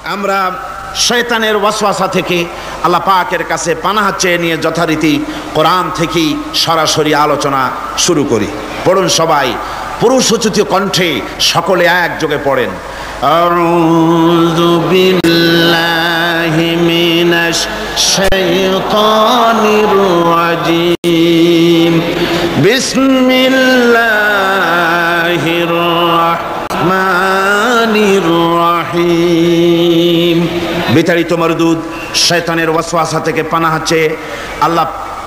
আমরা শয়তানের ওয়াসওয়াসা থেকে আল্লাহ পাকের কাছে পানাহ চেয়ে নিয়ে যথারীতি কোরআন থেকেই সরাসরি আলোচনা শুরু করি। পড়ুন সবাই পুরুষোচিত কণ্ঠে, সকলে একযোগে পড়েন। আউযু বিল্লাহি মিনাশ শাইতানির রাজিম। বিসমিল্লাহির রাহমানির রাহিম। বিতাড়িত মরদুদ শয়তানের ওয়াসওয়াসা থেকে পানাহ চেয়ে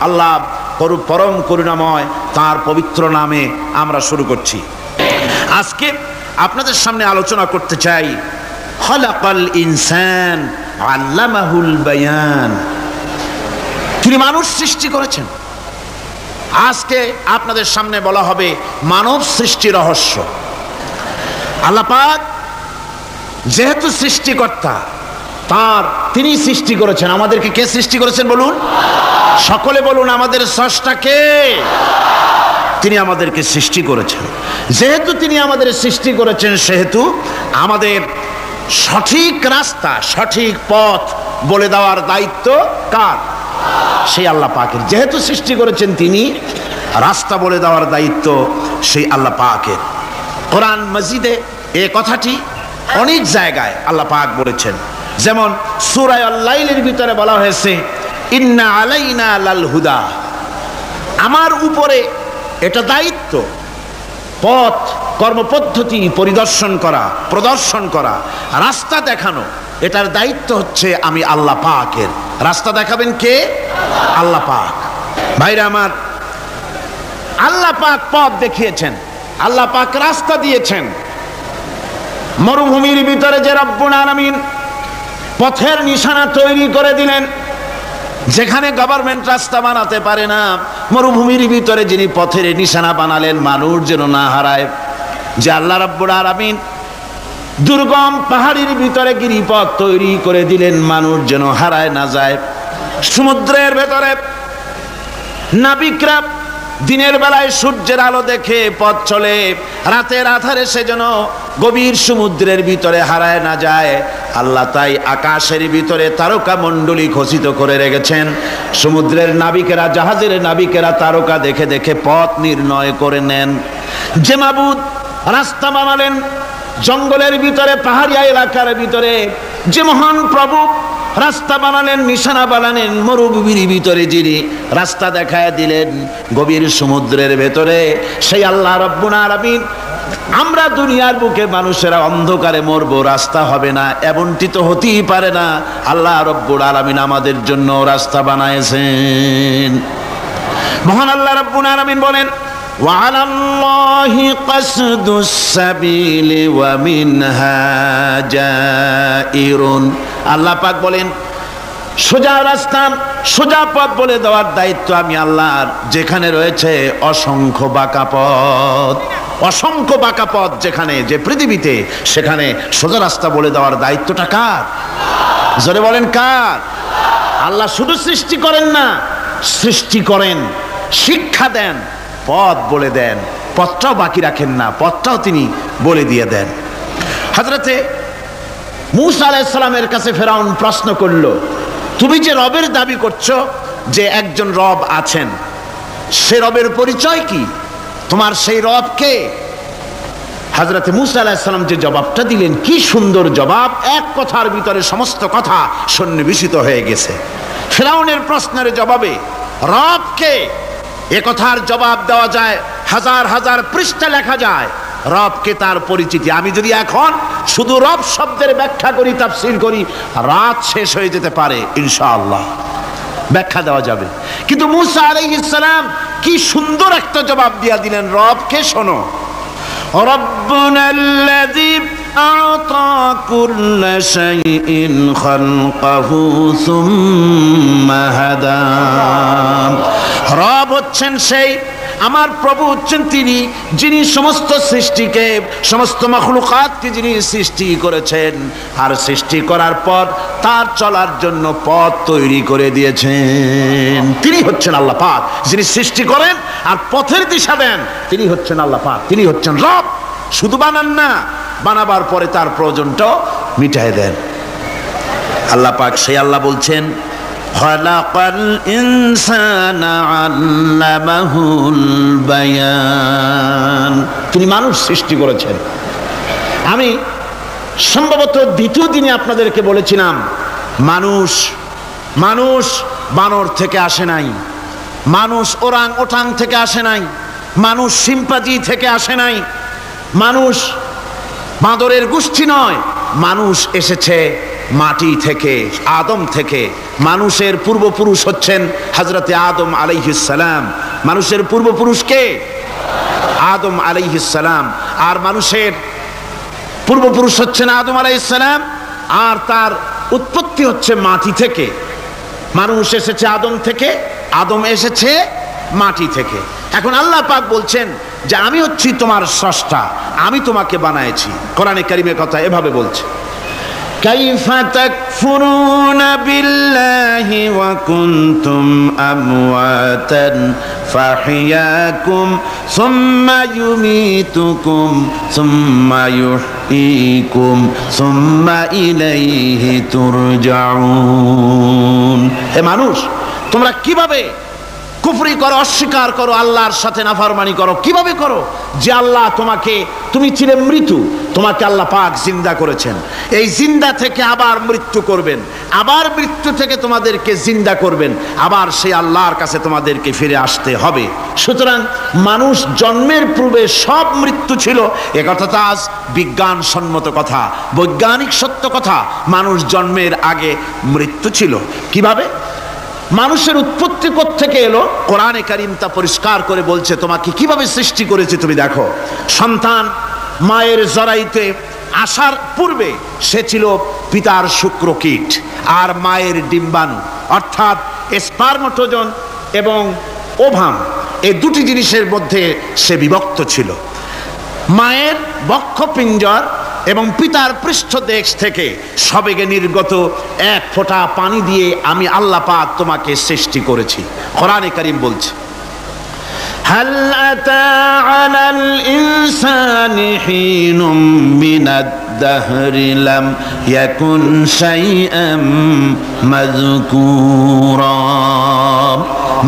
আল্লাহ পরম করুণাময় তার পবিত্র নামে আমরা শুরু করছি। আজকে আপনাদের সামনে আলোচনা করতে চাই খলাকাল ইনসান আল্লামাহুল বায়ান। তিনি মানুষ সৃষ্টি করেছেন। আজকে আপনাদের সামনে বলা হবে মানব সৃষ্টি রহস্য। আল্লাহ পাক যেহেতু সৃষ্টিকর্তা, তিনি সৃষ্টি করেছেন। আমাদেরকে কে সৃষ্টি করেছেন বলুন? সকলে বলুন, আমাদের স্রষ্টা কে? তিনি আমাদেরকে সৃষ্টি করেছেন। যেহেতু তিনি আমাদের সৃষ্টি করেছেন, সেহেতু আমাদের সঠিক রাস্তা, সঠিক পথ বলে দেওয়ার দায়িত্ব কার? সেই আল্লাহ পাকের। যেহেতু সৃষ্টি করেছেন তিনি, রাস্তা বলে দেওয়ার দায়িত্ব সেই আল্লাহ পাকের। কোরআন মাজিদে এই কথাটি অনেক জায়গায় আল্লাহ পাক বলেছেন। যেমন সূরা আল-লাইলের ভিতরে বলা হয়েছে ইন্না আলাইনা লাল হুদা। আমার উপরে এটা দায়িত্ব, পথ কর্মপদ্ধতি পরিদর্শন করা, প্রদর্শন করা, রাস্তা দেখানো, এটার দায়িত্ব হচ্ছে আমি আল্লাহ পাকের। রাস্তা দেখাবেন কে? আল্লাহ পাক। ভাইরা আমার, আল্লাহ পাক পথ দেখিয়েছেন, আল্লাহ পাক রাস্তা দিয়েছেন। মরুভূমির ভিতরে যে রব্বুল আলামিন পথের নিশানা তৈরি করে দিলেন, যেখানে গভর্নমেন্ট রাস্তা বানাতে পারে না, মরুভূমির ভিতরে যিনি পথের নিশানা বানালেন মানুষ যেন না হারায়, যে আল্লাহ রাব্বুল আলামিন দুর্গম পাহাড়ের ভিতরে গিরিপথ তৈরি করে দিলেন মানুষ যেন হারায় না যায়। সমুদ্রের ভেতরে নাবিকরা দিনের বেলায় সূর্যের আলো দেখে পথ চলে, রাতের আধারে সে যেন গভীর সমুদ্রের ভিতরে হারায় না যায়। আল্লাহ তাই আকাশের ভিতরে তারকা মণ্ডলী খচিত করে রেখেছেন। সমুদ্রের নাবিকেরা, জাহাজের নাবিকেরা তারকা দেখে দেখে পথ নির্ণয় করে নেন। যে মাবুদ রাস্তা বানালেন জঙ্গলের ভিতরে, পাহাড়িয়া এলাকার ভিতরে, যে মহান প্রভু রাস্তা বানালেন, নিশানা বানালেন মরুভূমির ভিতরে, যিনি রাস্তা দেখায় দিলেন গভীর সমুদ্রের ভেতরে, সেই আল্লাহ রব্বুল আলামিন। আমরা দুনিয়ার বুকে মানুষেরা অন্ধকারে মরবো, রাস্তা হবে না, এমনটি তো হতেই পারে না। আল্লাহ রব্বুল আলামিন আমাদের জন্য রাস্তা বানাইছেন। মহান আল্লাহ রব্বুল আলামিন বলেন وعلى الله قصد السبيل ومنها جائر। আল্লাহ পাক বলেন সোজা রাস্তা, সোজা পথ বলে দেওয়ার দায়িত্ব আমি আল্লাহর। যেখানে রয়েছে অসংখ্য বাঁকা পথ, অসংখ্য বাঁকা পথ যেখানে, যে পৃথিবীতে, সেখানে সোজা রাস্তা বলে দেওয়ার দায়িত্বটা কার? জোরে বলেন কার? আল্লাহ শুধু সৃষ্টি করেন না, সৃষ্টি করেন, শিক্ষা দেন, পথ বলে দেন, পথটাও বাকি রাখেন না, পথটাও তিনি বলে দিয়ে দেন। হযরতে মূসা আলাইহিস সালামের কাছে ফেরাউন প্রশ্ন করলো, তুমি যে রবের দাবি করছো, যে একজন রব আছেন, সে রবের পরিচয় কি? তোমার সেই রব কে? হযরতে মূসা আলাইহিস সালাম যে জবাবটা দিলেন, কি সুন্দর জবাব! এক কথার ভিতরে সমস্ত কথা সন্নিবেশিত হয়ে গেছে। ফেরাউনের প্রশ্নের জবাবে রব কে, এ কথার জবাব দেওয়া যায়, হাজার হাজার পৃষ্ঠা লেখা যায়। রবকে, তার পরিচিতি। আমি যদি এখন শুধু রব শব্দের ব্যাখ্যা করি, তাফসীর করি, রাত শেষ হয়ে যেতে পারে, ইনশাআল্লাহ ব্যাখ্যা দেওয়া যাবে। কিন্তু মূসা আলাইহিস সালাম কি সুন্দর একটা জবাব দিয়া দিলেন। রবকে শোনো, রব্বুনাল্লাযী আ'তা কুল্লা শাইইন খালকাহু সুম্মা হাদা। রব হচ্ছেন সেই, আমার প্রভু হচ্ছেন তিনি, যিনি সমস্ত সৃষ্টিকে, সমস্ত মাখলুকাতকে যিনি সৃষ্টি করেছেন, আর সৃষ্টি করার পর তার চলার জন্য পথ তৈরি করে দিয়েছেন। তিনি হচ্ছেন আল্লাহ পাক, যিনি সৃষ্টি করেন আর পথের দিশা দেন। তিনি হচ্ছেন আল্লাহ পাক, তিনি হচ্ছেন রব। শুধু বানান না, বানাবার পরে তার প্রয়োজনটাও মিটায় দেন। আল্লাহ পাক সেই আল্লাহ বলছেন খালাকাল ইনসানা আল্লামাহুল বায়ান, তিনি মানুষ সৃষ্টি করেছেন। আমি সম্ভবত দ্বিতীয় দিনে আপনাদেরকে বলেছিলাম মানুষ বানর থেকে আসে নাই, মানুষ ওরাং ওটাং থেকে আসে নাই, মানুষ শিম্পাঞ্জি থেকে আসে নাই, মানুষ বাঁদরের গোষ্ঠী নয়, মানুষ এসেছে মাটি থেকে, আদম থেকে। মানুষের পূর্বপুরুষ হচ্ছেন হযরতে আদম আলাইহিস সালাম। মানুষের পূর্বপুরুষ কে? আদম আলাইহিস সালাম। আর মানুষের পূর্বপুরুষ হচ্ছেন আদম আলাইহিস সালাম, আর তার উৎপত্তি হচ্ছে মাটি থেকে। মানুষ এসেছে আদম থেকে, আদম এসেছে মাটি থেকে। এখন আল্লাহ পাক বলছেন যে আমি হচ্ছি তোমার স্রষ্টা, আমি তোমাকে বানাইছি। কোরআনে কারীমে কথা এভাবে বলছে, কাইফা তাকফুরুনা বিল্লাহি ওয়া কুনতুম আমওয়াতান ফাহিয়াকুম সুম্মা ইউমীতুকুম সুম্মা ইউহয়ীকুম সুম্মা ইলাইহি তুরজাউন। হে মানুষ, তোমরা কিভাবে কুফরি করো, অস্বীকার করো, আল্লাহর সাথে নাফরমানি করো? কিভাবে করো? যে আল্লাহ তুমি ছিলে মৃত্যু, তোমাকে আল্লাহ পাক জিন্দা করেছেন। এই জিন্দা থেকে আবার মৃত্যু করবেন, আবার মৃত্যু থেকে তোমাদেরকে জিন্দা করবেন, আবার সেই আল্লাহর কাছে তোমাদেরকে ফিরে আসতে হবে। সুতরাং মানুষ জন্মের পূর্বে সব মৃত্যু ছিল, একথা তো আজ বিজ্ঞানসম্মত কথা, বৈজ্ঞানিক সত্য কথা। মানুষ জন্মের আগে মৃত্যু ছিল। কিভাবে? মানুষের উৎপত্তি থেকে এলো, কোরআনে কারীম তা পরিষ্কার করে বলছে তোমাকে কিভাবে সৃষ্টি করেছে তুমি দেখো। সন্তান মায়ের জরায়ুতে আসার পূর্বে সে ছিল পিতার শুক্রকীট আর মায়ের ডিম্বাণু, অর্থাৎ স্পার্মটোজন এবং ওভাম, এই দুটি জিনিসের মধ্যে সে বিভক্ত ছিল। মায়ের বক্ষপিঞ্জর এবং পিতার পৃষ্ঠদেশ থেকে সবেগে নির্গত এক ফোঁটা পানি দিয়ে আমি আল্লাহ পাক তোমাকে সৃষ্টি করেছি। কোরআনে কারীম বলছে, হাল আতা আলাল ইনসানি হিনুম মিনাদ দাহরি লাম ইয়াকুন শাইআম মাযকুরা।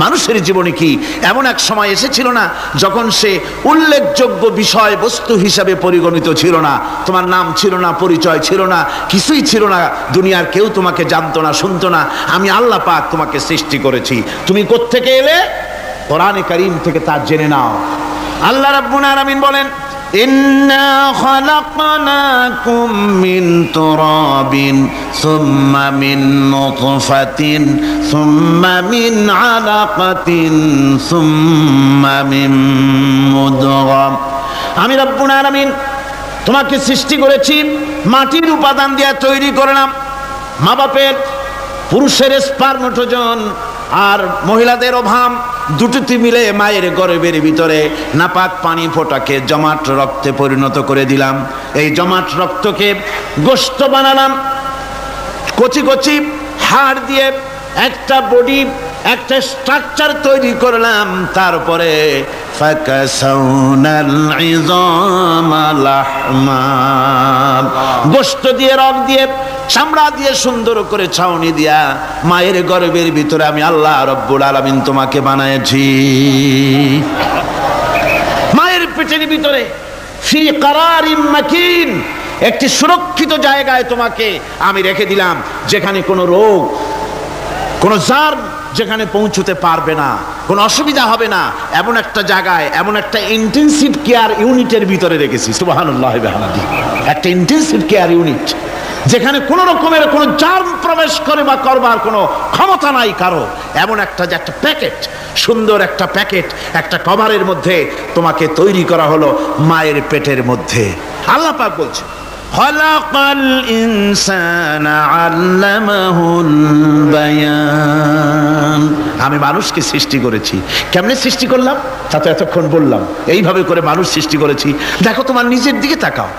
মানুষের জীবনে কি এমন এক সময় এসেছিল না যখন সে উল্লেখযোগ্য বিষয় বস্তু হিসাবে পরিগণিত ছিল না? তোমার নাম ছিল না, পরিচয় ছিল না, কিছুই ছিল না, দুনিয়ার কেউ তোমাকে জানতো না, শুনতো না। আমি আল্লাহ পাক তোমাকে সৃষ্টি করেছি। তুমি কোত্থেকে এলে? কোরআনে কারীম থেকে তা জেনে নাও। আল্লাহ রাব্বুল আলামিন বলেন, ইন্না খালাকনাকুম মিন তুরাবিন সুম্মা মিন নুতফাতিন সুম্মা মিন আলাকাতিন সুম্মা মিন মুদগাম। আমি রাব্বুল আলামিন তোমাকে সৃষ্টি করেছি, মাটির উপাদান দিয়ে তৈরি করলাম। মা বাপের পুরুষের স্পার্মটোজন আর মহিলাদের ওভাম দুটোতে মিলে মায়ের গর্ভের ভিতরে নাপাক পানি ফোঁটাকে জমাট রক্তে পরিণত করে দিলাম। এই জমাট রক্তকে গোশত বানালাম, কচি কচি হাড় দিয়ে একটা বডি, একটা স্ট্রাকচার তৈরি করলাম। তারপরে ফাকাসাউনাল ইযামা লাহমা, গোশত দিয়ে, রক দিয়ে, চামড়া দিয়ে সুন্দর করে ছাউনি দিয়া মায়ের গর্ভের ভিতরে আমি আল্লাহ রব্বুল আলামিন তোমাকে বানাইছি। মায়ের পেটের ভিতরে ফি কারারিম মাকিন, একটি সুরক্ষিত জায়গায় তোমাকে আমি রেখে দিলাম, যেখানে কোনো রোগ, কোনো জার্ম যেখানে পৌঁছতে পারবে না, কোনো অসুবিধা হবে না। এমন একটা জায়গায়, এমন একটা ইন্টেনসিভ কেয়ার ইউনিটের ভিতরে রেখেছি। সুবহানাল্লাহ ওয়া বিহামদিহি। একটা ইন্টেনসিভ কেয়ার ইউনিট যেখানে কোনো রকমের কোনো জার্ম প্রবেশ করে বা করবার কোনো ক্ষমতা নাই কারো। এমন একটা যে একটা প্যাকেট, সুন্দর একটা প্যাকেট, একটা কভারের মধ্যে তোমাকে তৈরি করা হলো মায়ের পেটের মধ্যে। আল্লাহ পাক বলছে, খালাকাল ইনসানা আল্লামাহুল বায়ান। আমি মানুষকে সৃষ্টি করেছি। কেমনে সৃষ্টি করলাম তা তো এতক্ষণ বললাম। এইভাবে করে মানুষ সৃষ্টি করেছি। দেখো তোমার নিজের দিকে তাকাও।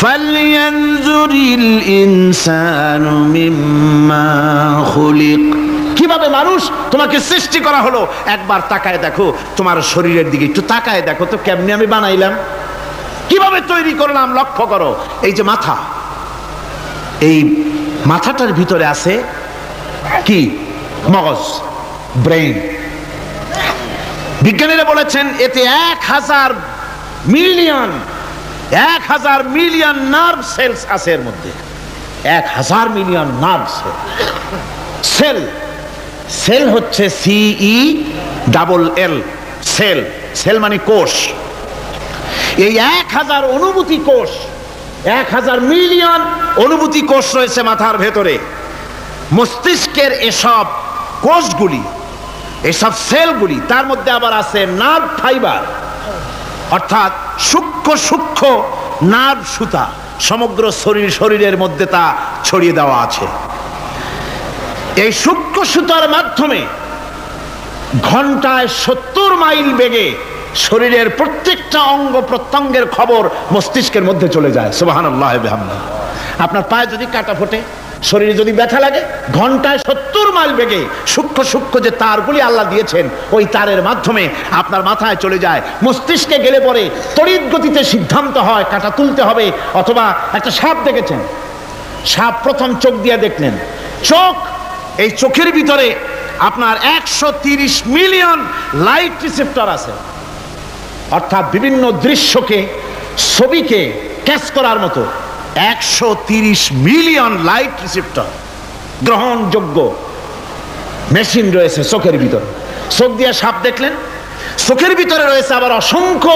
ফালয়ানজুরিল ইনসানু মিম্মা খুলিক। কিভাবে মানুষ তোমাকে সৃষ্টি করা হলো একবার তাকায় দেখো, তোমার শরীরের দিকে একটু তাকায় দেখো তো কেমনে আমি বানাইলাম, কিভাবে তৈরি করলাম। লক্ষ্য করো, এই যে মাথা, এই মাথাটার ভিতরে আছে কি? মগজ, ব্রেইন। বিজ্ঞানীরা বলেছেন এতে 1000 মিলিয়ন নার্ভ সেলস আছে এর মধ্যে। 1000 মিলিয়ন নার্ভ সেল। সেল হচ্ছে CELL, সেল। সেল মানে কোষ। এই 1000 অনুভূতি কোষ, 1000 মিলিয়ন অনুভূতি কোষ রয়েছে মাথার ভেতরে। মস্তিষ্কের এসব কোষগুলি, এসব সেলগুলি, তার মধ্যে আবার আছে নার্ভ ফাইবার, অর্থাৎ সূক্ষ্ম সূক্ষ্ম নার্ভ সুতা সমগ্র শরীরের মধ্যে তা ছড়িয়ে দেওয়া আছে। এই সূক্ষ্ম সুতার মাধ্যমে ঘন্টায় 70 মাইল বেগে শরীরের প্রত্যেকটা অঙ্গ প্রত্যঙ্গের খবর মস্তিষ্কের মধ্যে চলে যায়। সুবহানাল্লাহ বিহামদিহি। আপনার পায়ে যদি কাটা ফোটে, শরীরে যদি ব্যথা লাগে, ঘন্টায় 70 মাইল বেগে সূক্ষ্ম সূক্ষ্ম যে তারগুলি আল্লাহ দিয়েছেন, ওই তারের মাধ্যমে আপনার মাথায় চলে যায়। মস্তিষ্কে গেলে পরে তড়িৎ গতিতে সিদ্ধান্ত হয় কাটা তুলতে হবে। অথবা একটা সাপ দেখেছেন, সাপ প্রথম চোখ দিয়ে দেখলেন, চোখ, এই চোখের ভিতরে আপনার 130 মিলিয়ন লাইট রিসেপ্টর আছে, অর্থাৎ বিভিন্ন দৃশ্যকে, ছবিকে ক্যাচ করার মতো 130 মিলিয়ন লাইট রিসেপ্টর গ্রহণযোগ্য মেশিন রয়েছে চোখের ভিতরে। চোখ দিয়ে সাপ দেখলেন, চোখের ভিতরে রয়েছে আবার অসংখ্য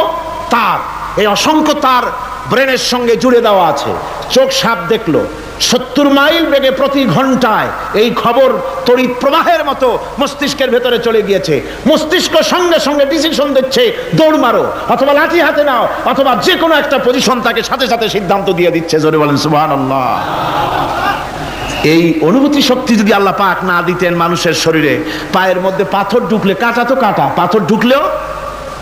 তার। এই অসংখ্য তার ব্রেনের সঙ্গে জুড়ে দেওয়া আছে। চোখ সাপ দেখলো, 70 মাইল বেগে প্রতি ঘন্টায় এই খবর তড়িৎ প্রবাহের মতো মস্তিষ্কের ভেতরে চলে গিয়েছে। মস্তিষ্ক সঙ্গে সঙ্গে ডিসিশন দিচ্ছে, দৌড় মারো, অথবা লাঠি হাতে নাও, অথবা যে কোনো একটা পজিশন তাকে সাথে সাথে সিদ্ধান্ত দিয়ে দিচ্ছে। জোরে বলেন সুবহানাল্লাহ। এই অনুভূতি শক্তি যদি আল্লাহ পাক না দিতেন মানুষের শরীরে, পায়ের মধ্যে পাথর ঢুকলে, কাটা তো কাটা, পাথর ঢুকলেও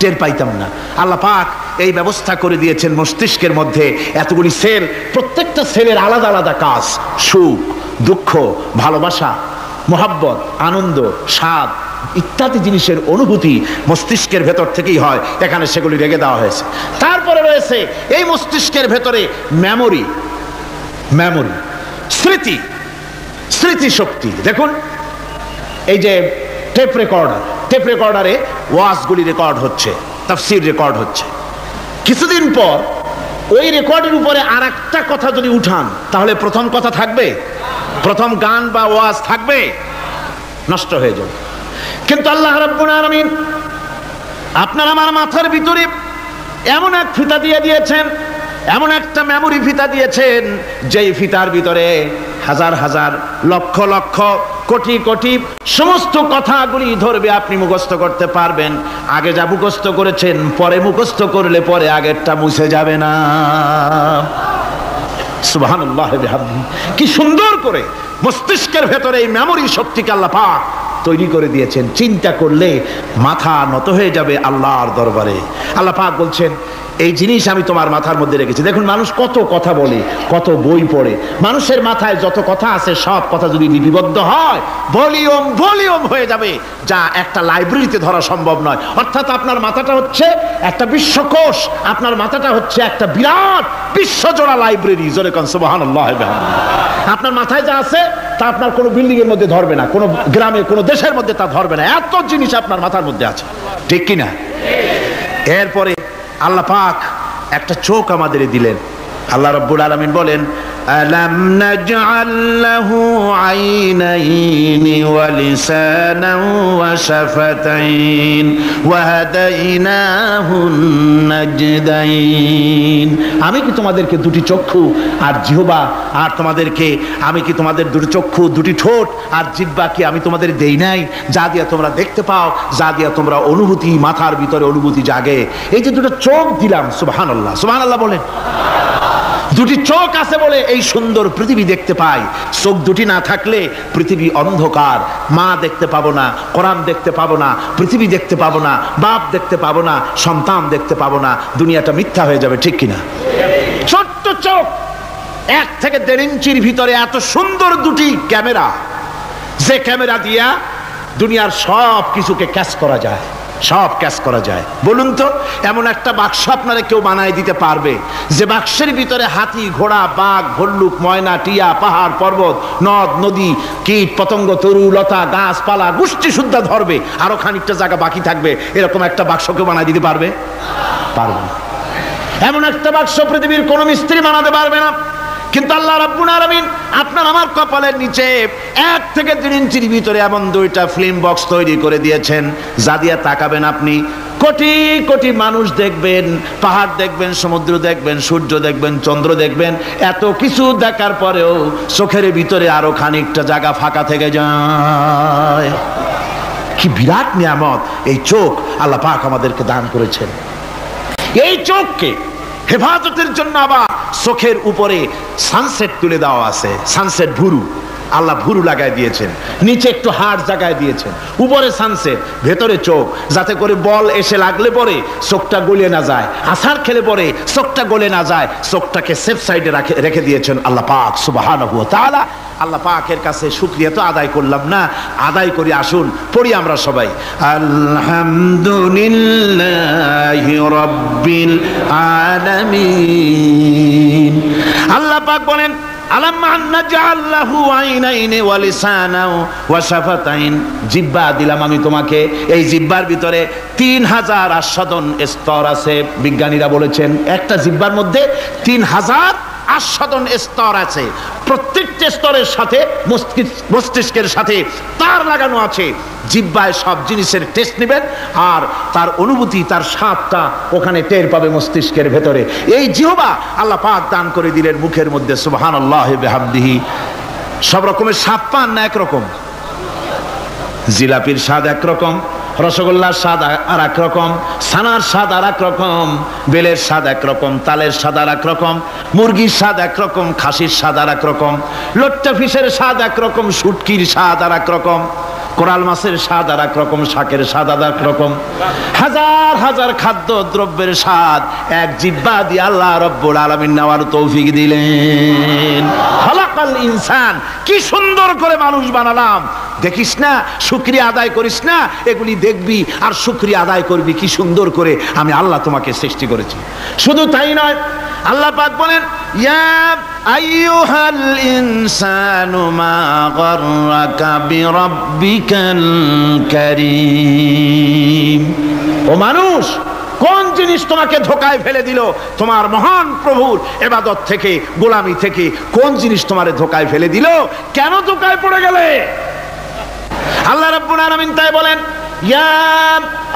টের পাইতাম না। আল্লাহ পাক এই ব্যবস্থা করে দিয়েছেন মস্তিষ্কের মধ্যে এতগুলি সেল, প্রত্যেকটা সেলের আলাদা আলাদা কাজ। সুখ, দুঃখ, ভালোবাসা, মোহাব্বত, আনন্দ, স্বাদ ইত্যাদি জিনিসের অনুভূতি মস্তিষ্কের ভেতর থেকেই হয়। এখানে সেগুলি রেখে দেওয়া হয়েছে। তারপরে রয়েছে এই মস্তিষ্কের ভেতরে মেমোরি, স্মৃতি শক্তি। দেখুন এই যে টেপ রেকর্ডারে ওয়াজগুলি রেকর্ড হচ্ছে, তাফসীর রেকর্ড হচ্ছে। কিছুদিন পর ওই রেকর্ডের উপরে আর একটা কথা যদি উঠান, তাহলে প্রথম কথা থাকবে? প্রথম গান বা ওয়াজ থাকবে? নষ্ট হয়ে যাবে। কিন্তু আল্লাহ রাব্বুল আলামিন আপনার আমার মাথার ভিতরে এমন এক ফিতা দিয়ে দিয়েছেন, এমন একটা মেমোরি ফিতা দিয়েছেন, যেই ফিতার ভিতরে হাজার হাজার, লক্ষ লক্ষ, কোটি কোটি সমস্ত কথাগুলি ধরবে, আপনি মুখস্থ করতে পারবেন। আগে যা মুখস্থ করেছেন, পরে মুখস্থ করলে পরে আগেরটা মুছে যাবে না। সুবহানাল্লাহ বিহামদিহি। কি সুন্দর করে মস্তিষ্কের ভেতরে এই মেমোরি শক্তিকে আল্লাহ পাক তৈরি করে দিয়েছেন। চিন্তা করলে মাথা নত হয়ে যাবে আল্লাহর দরবারে। আল্লাহ পাক বলছেন, এই জিনিস আমি তোমার মাথার মধ্যে রেখেছি। দেখুন মানুষ কত কথা বলে, কত বই পড়ে, মানুষের মাথায় যত কথা আছে সব কথা যদি লিপিবদ্ধ হয়, ভলিউম হয়ে যাবে, যা একটা লাইব্রেরিতে ধরা সম্ভব নয়। অর্থাৎ আপনার মাথাটা হচ্ছে একটা বিশ্বকোষ, আপনার মাথাটা হচ্ছে একটা বিরাট বিশ্বজোড়া লাইব্রেরি। জোরে কোন সুবহানাল্লাহ। আপনার মাথায় যা আছে তা আপনার কোনো বিল্ডিং এর মধ্যে ধরবে না, কোনো গ্রামে, কোনো দেশের মধ্যে তা ধরবে না। এত জিনিস আপনার মাথার মধ্যে আছে, ঠিক কিনা? এরপরে আল্লাহ পাক একটা চোখ আমাদের দিলেন। আল্লাহ রাব্বুল আলামিন বলেন, আলাম নাজআল লাহু আইনাইনি ওয়া লিসানান ওয়া শাফাতাইন ওয়া হাদাইনাহুন নাজদাইন। আমি কি তোমাদেরকে দুটি চক্ষু আর জিহ্বা, আর আমি কি তোমাদের দুটি চক্ষু, দুটি ঠোঁট আর জিহ্বা কি আমি তোমাদের দেই নাই, যা দিয়া তোমরা দেখতে পাও, যা দিয়া তোমরা অনুভূতি, মাথার ভিতরে অনুভূতি জাগে। এই যে দুটো চোখ দিলাম, সুবহানাল্লাহ, সুবহানাল্লাহ বলেন। দুটি চোখ আছে বলে এই সুন্দর পৃথিবী দেখতে পাই। চোখ দুটি না থাকলে পৃথিবী অন্ধকার, মা দেখতে পাবো না, কোরআন দেখতে পাবো না, পৃথিবী দেখতে পাবো না, বাপ দেখতে পাবো না, সন্তান দেখতে পাবো না, দুনিয়াটা মিথ্যা হয়ে যাবে, ঠিক কিনা? ছোট্ট চোখ, 1 থেকে 1.5 ইঞ্চির ভিতরে এত সুন্দর দুটি ক্যামেরা, যে ক্যামেরা দিয়া দুনিয়ার সব কিছুকে ক্যাচ করা যায়। সব ক্যাশ করা যায়। বলুন তো এমন একটা বাক্স আপনারা কেউ বানায় দিতে পারবে যে বাক্সের ভিতরে হাতি, ঘোড়া, বাঘ, ভল্লুক, ময়না, টিয়া, পাহাড়, পর্বত, নদ, নদী, কীট, পতঙ্গ, তরু, লতা, গাছপালা গোষ্ঠী শুদ্ধা ধরবে, আরো খানিকটা জায়গা বাকি থাকবে, এরকম একটা বাক্স কেউ বানায় দিতে পারবে? পারবে না। এমন একটা বাক্স পৃথিবীর কোন মিস্ত্রি বানাতে পারবে না। কিন্তু আল্লাহ রাব্বুল আলামিন আপনার আমার কপালের নিচে 1 থেকে 3 ইঞ্চির ভিতরে এমন 2টা ফিল্ম বক্স তৈরি করে দিয়েছেন, যা দিয়ে তাকাবেন আপনি কোটি কোটি মানুষ দেখবেন, পাহাড় দেখবেন, সমুদ্র দেখবেন, সূর্য দেখবেন, চন্দ্র দেখবেন। এত কিছু দেখার পরেও চোখের ভিতরে আরো খানিকটা জায়গা ফাঁকা থেকে যায়। কি বিরাট নিয়ামত এই চোখ আল্লাহ পাক আমাদেরকে দান করেছেন। এই চোখকে হেফাজতের জন্য আবার চোখের উপরে সানসেট তুলে দেওয়া আছে। সানসেট ভুরু, আল্লাহ ভুরু লাগাই দিয়েছেন, নিচে একটু হাড় জায়গায় দিয়েছেন, উপরে সানসেট, ভেতরে চোখ, যাতে করে বল এসে লাগলে পরে চোখটা গলে না যায়, আছাড় খেলে পরে চোখটা গলে না যায়, চোখটাকে সেফ সাইডে রেখে দিয়েছেন আল্লাহ পাক সুবহানাহু ওয়া তাআলা। আল্লাহ পাকের কাছে শুকরিয়া তো আদায় করলাম না, আদায় করি। আসুন পড়ি আমরা সবাই, আলহামদুলিল্লাহি রাব্বিল আলামিন। আল্লাহ পাক বলেন জিহ্বা দিলাম আমি তোমাকে, এই জিহ্বার ভিতরে 3000 আস্বাদন স্তর আছে। বিজ্ঞানীরা বলেছেন একটা জিহ্বার মধ্যে 3000 আস্বাদন স্তর আছে। প্রত্যেকটা স্তরের সাথে মস্তিষ্কের সাথে তার লাগানো আছে। জিহ্বায় সব জিনিসের টেস্ট নেবেন আর তার অনুভূতি, তার স্বাদটা ওখানে টের পাবে মস্তিষ্কের ভেতরে। এই জিহ্বা আল্লাহ পাক দান করে দিলেন মুখের মধ্যে। সুবহানাল্লাহি বিহামদিহি। সব রকমের স্বাদ পান না একরকম? জিলাপির স্বাদ একরকম, রসগোল্লার স্বাদ আর এক রকম, ছানার স্বাদ আর এক রকম, বেলের স্বাদ একরকম, তালের স্বাদ আর এক রকম, মুরগির স্বাদ একরকম, খাসির স্বাদ আর এক রকম, লট্টা ফিশের স্বাদ একরকম, শুটকির স্বাদ আর এক রকম, কোরাল মাছের স্বাদ আর এক রকম, শাকের স্বাদ আর এক রকম। হাজার হাজার খাদ্য দ্রব্যের স্বাদ এক জিহ্বা দিয়ে আল্লাহ রব্বুল আলামিন নেওয়ার তৌফিক দিলেন। খালাকাল ইনসান, কি সুন্দর করে মানুষ বানালাম। দেখিস না, শুকরিয়া আদায় করিস না, এগুলি দেখবি আর শুকরিয়া আদায় করবি কি সুন্দর করে আমি আল্লাহ তোমাকে সৃষ্টি করেছি। শুধু তাই নয়, আল্লাহ পাক বলেন ইয়া আইয়ুহাল ইনসানু মা গাররাকা বিরাব্বিকাল কারীম। ও মানুষ, কোন জিনিস তোমাকে ধোঁকায় ফেলে দিল তোমার মহান প্রভুর ইবাদত থেকে, গোলামি থেকে? কোন জিনিস তোমারে ধোঁকায় ফেলে দিল? কেন ধোঁকায় পড়ে গেলে? আল্লাহ রাব্বুল আলামিন তাই বলেন ইয়া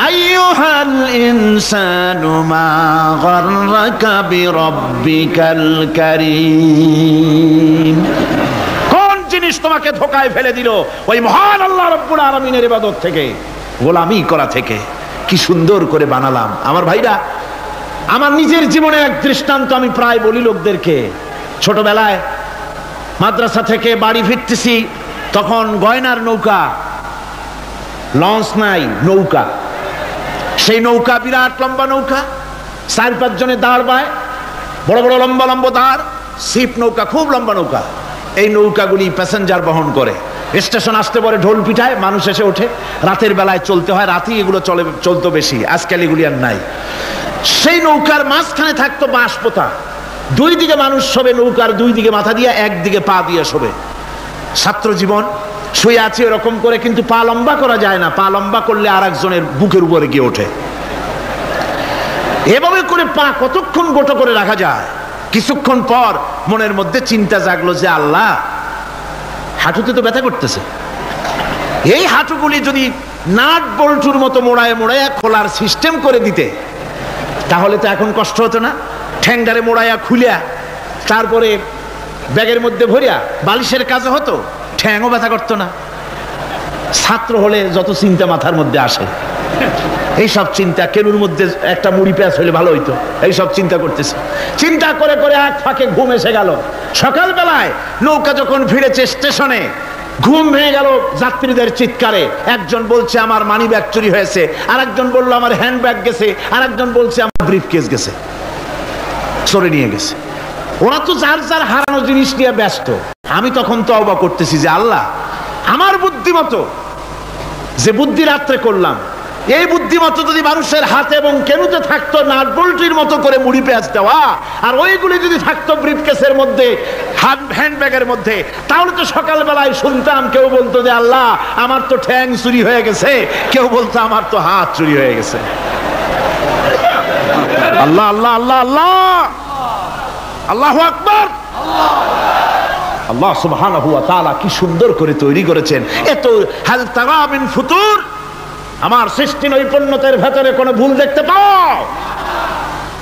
আইয়ুহাল ইনসানু মা গাররাকা বিরাব্বিকাল কারীম। কোন জিনিস তোমাকে ধোঁকায় ফেলে দিল ওই মহান আল্লাহ রাব্বুল আলামিনের ইবাদত থেকে, গোলামি করা থেকে? কি সুন্দর করে বানালাম। আমার ভাইরা, আমার নিজের জীবনে এক দৃষ্টান্ত আমি প্রায় বলি লোকদেরকে। ছোটবেলায় মাদ্রাসা থেকে বাড়ি ফিরতেছি, তখন গয়নার নৌকা, লঞ্চ নাই, নৌকা। সেই নৌকা বিরাট লম্বা নৌকা, 4-5 জনে দাঁড় বায়, বড় বড় লম্বা লম্বা দাঁড়, শিপ নৌকা, খুব লম্বা নৌকা। এই নৌকাগুলি প্যাসেঞ্জার বহন করে। স্টেশন আসতে পরে ঢোল পিঠায়, মানুষ এসে ওঠে। রাতের বেলায় চলতে হয়, রাতেই এগুলো চলতো বেশি, আজকাল এগুলি আর নাই। সেই নৌকার মাঝখানে থাকতো বাঁশ পোতা, 2 দিকে মানুষ শোবে, নৌকার 2 দিকে মাথা দিয়ে, 1 দিকে পা দিয়ে শোবে। ছাত্র জীবন, শুয়ে আছে এরকম করে, কিন্তু পা লম্বা করা যায় না। পা লম্বা করলে আর একজনের বুকের উপরে গিয়ে ওঠে। এভাবে করে পা কতক্ষণ গোটো করে রাখা যায়? কিছুক্ষণ পর মনের মধ্যে চিন্তা জাগলো যে আল্লাহ, হাঁটুতে তো ব্যথা করতেছে, এই হাঁটুগুলি যদি নাট বল্টুর মতো মোড়ায় মোড়ায় খোলার সিস্টেম করে দিতে, তাহলে তো এখন কষ্ট হতো না। ঠ্যাংডারে মোড়াইয়া খুলিয়া তারপরে ব্যাগের মধ্যে ভরিয়া বালিশের কাজে হতো, ঠ্যাংও ব্যথা করতো না। ছাত্র হলে যত চিন্তা মাথার মধ্যে আসে, এইসব চিন্তা, কেনুর মধ্যে একটা মুড়ি পেঁয়াজ হলে ভালো হইতো, এইসব চিন্তা করতেছে। চিন্তা করে করে এক ফাঁকে ঘুম এসে গেল। সকালবেলায় নৌকা যখন ফিরেছে স্টেশনে, ঘুম ভেঙে গেল যাত্রীদের চিৎকারে। একজন বলছে আমার মানি ব্যাগ চুরি হয়েছে, আর একজন বললো আমার হ্যান্ড ব্যাগ গেছে, আর একজন বলছে আমার ব্রিফ কেস গেছে, চোরে নিয়ে গেছে। ওরা তো যার যার হারানো জিনিস নিয়ে ব্যস্ত। আমি তখন তওবা করতেছি যে আল্লাহ, আমার বুদ্ধি মতো যে বুদ্ধি রাত্রে করলাম, এই বুদ্ধিমত্তা যদি মানুষের হাতে এবং কেনুতে থাকতো নাট বল্টুর মতো করে মুড়ি পেঁয়াজ দেওয়া, আর ওইগুলি যদি থাকতো ব্রিফকেসের মধ্যে, হ্যান্ডব্যাগের মধ্যে, তাহলে তো সকালবেলায় শুনতাম কেউ বলতো যে আল্লাহ আমার তো ঠ্যাং চুরি হয়ে গেছে, কেউ বলতো আমার তো হাত চুরি হয়ে গেছে। আল্লাহ আল্লাহ আল্লাহ আল্লাহ, আল্লাহু আকবার। আল্লাহ সুবহানাহু ওয়া তাআলা কি সুন্দর করে তৈরি করেছেন। এত হাল তারা মিন ফুতুর, আমার সৃষ্টি নৈপুণ্যতার ভেতরে কোনো ভুল দেখতে পাও?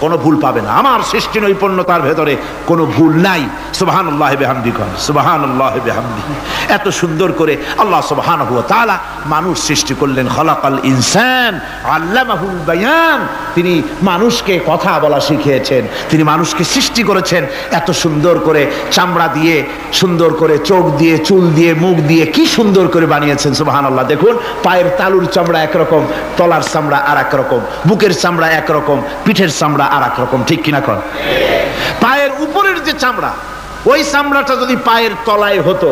কোনো ভুল পাবে না। আমার সৃষ্টি নৈপুণ্যতার ভেতরে কোনো ভুল নাই। সুবহানাল্লাহি বিহামদিহি, সুবহানাল্লাহি বিহামদিহি। এত সুন্দর করে আল্লাহ সুবহানাহু ওয়া তাআলা মানুষ সৃষ্টি করলেন। খলাকাল ইনসান আল্লামাহুল বায়ান, তিনি মানুষকে কথা বলা শিখিয়েছেন, তিনি মানুষকে সৃষ্টি করেছেন এত সুন্দর করে, চামড়া দিয়ে, সুন্দর করে চোখ দিয়ে, চুল দিয়ে, মুখ দিয়ে, কি সুন্দর করে বানিয়েছেন। সুবহানাল্লাহ। দেখুন, পায়ের তালুর চামড়া একরকম, তলার চামড়া আর এক রকম, বুকের চামড়া একরকম, পিঠের চামড়া আর এক রকম, ঠিক কিনা কর? পায়ের উপরের যে চামড়া, ওই চামড়াটা যদি পায়ের তলায় হতো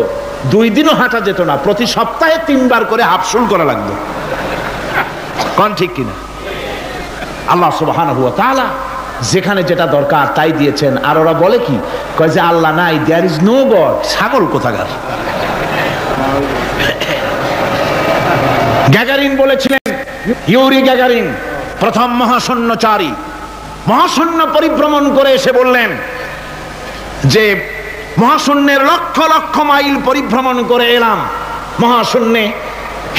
2 দিনও হাঁটা যেত না, প্রতি সপ্তাহে 3 বার করে হাফসুল করা লাগতো, কোন ঠিক কিনা? আল্লাহ সুবহানাহু ওয়া তাআলা যেখানে যেটা দরকার তাই দিয়েছেন। আর ওরা বলে কি, কয় যে আল্লাহ নাই, দেয়ার ইজ নো গড। ছাগল কোথাকার। গ্যাগারিন বলেছিলেন, ইউরি গ্যাগারিন প্রথম মহাশূন্যচারী, মহাশূন্য পরিভ্রমণ করে এসে বললেন যে মহাশূন্যের লক্ষ লক্ষ মাইল পরিভ্রমণ করে এলাম। মহাশূন্যে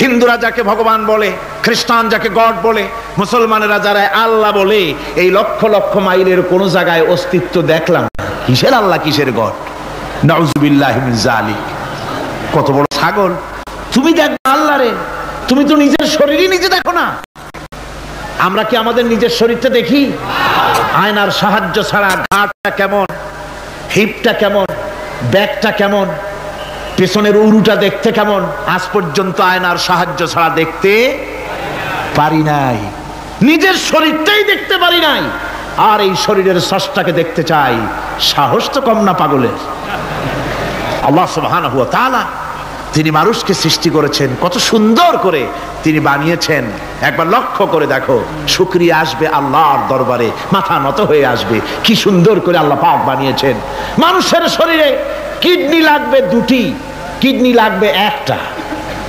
হিন্দুরা যাকে ভগবান বলে, খ্রিস্টান যাকে গড বলে, মুসলমানেরা যারা আল্লাহ বলে, এই লক্ষ লক্ষ মাইলের কোন জায়গায় অস্তিত্ব দেখলাম না। কিসের আল্লাহ, কিসের গড? নাউযুবিল্লাহি মিন যালিক। কত বড় ছাগল। তুমি দেখ আল্লাহ রে, তুমি তো নিজের শরীরই নিজে দেখো না। আমরা কি আমাদের নিজের শরীরটা দেখি? আয়নার সাহায্য ছাড়া ঘাটটা কেমন, হিপটা কেমন, ব্যাকটা কেমন, পেছনের উরুটা দেখতে কেমন, আজ পর্যন্ত আয়নার সাহায্য ছাড়া দেখতে পারি নাই। নিজের শরীরটাই দেখতে পারি নাই, আর এই শরীরের স্রষ্টাকে দেখতে চাই। সাহস তো কম না পাগলের। আল্লাহ সুবহানাহু ওয়া তাআলা তিনি মানুষকে সৃষ্টি করেছেন, কত সুন্দর করে তিনি বানিয়েছেন। একবার লক্ষ্য করে দেখো, শুকরিয়া আসবে আল্লাহর দরবারে, মাথা নত হয়ে আসবে। কি সুন্দর করে আল্লাহ পাক বানিয়েছেন। মানুষের শরীরে কিডনি লাগবে 2টি, কিডনি লাগবে 1টা।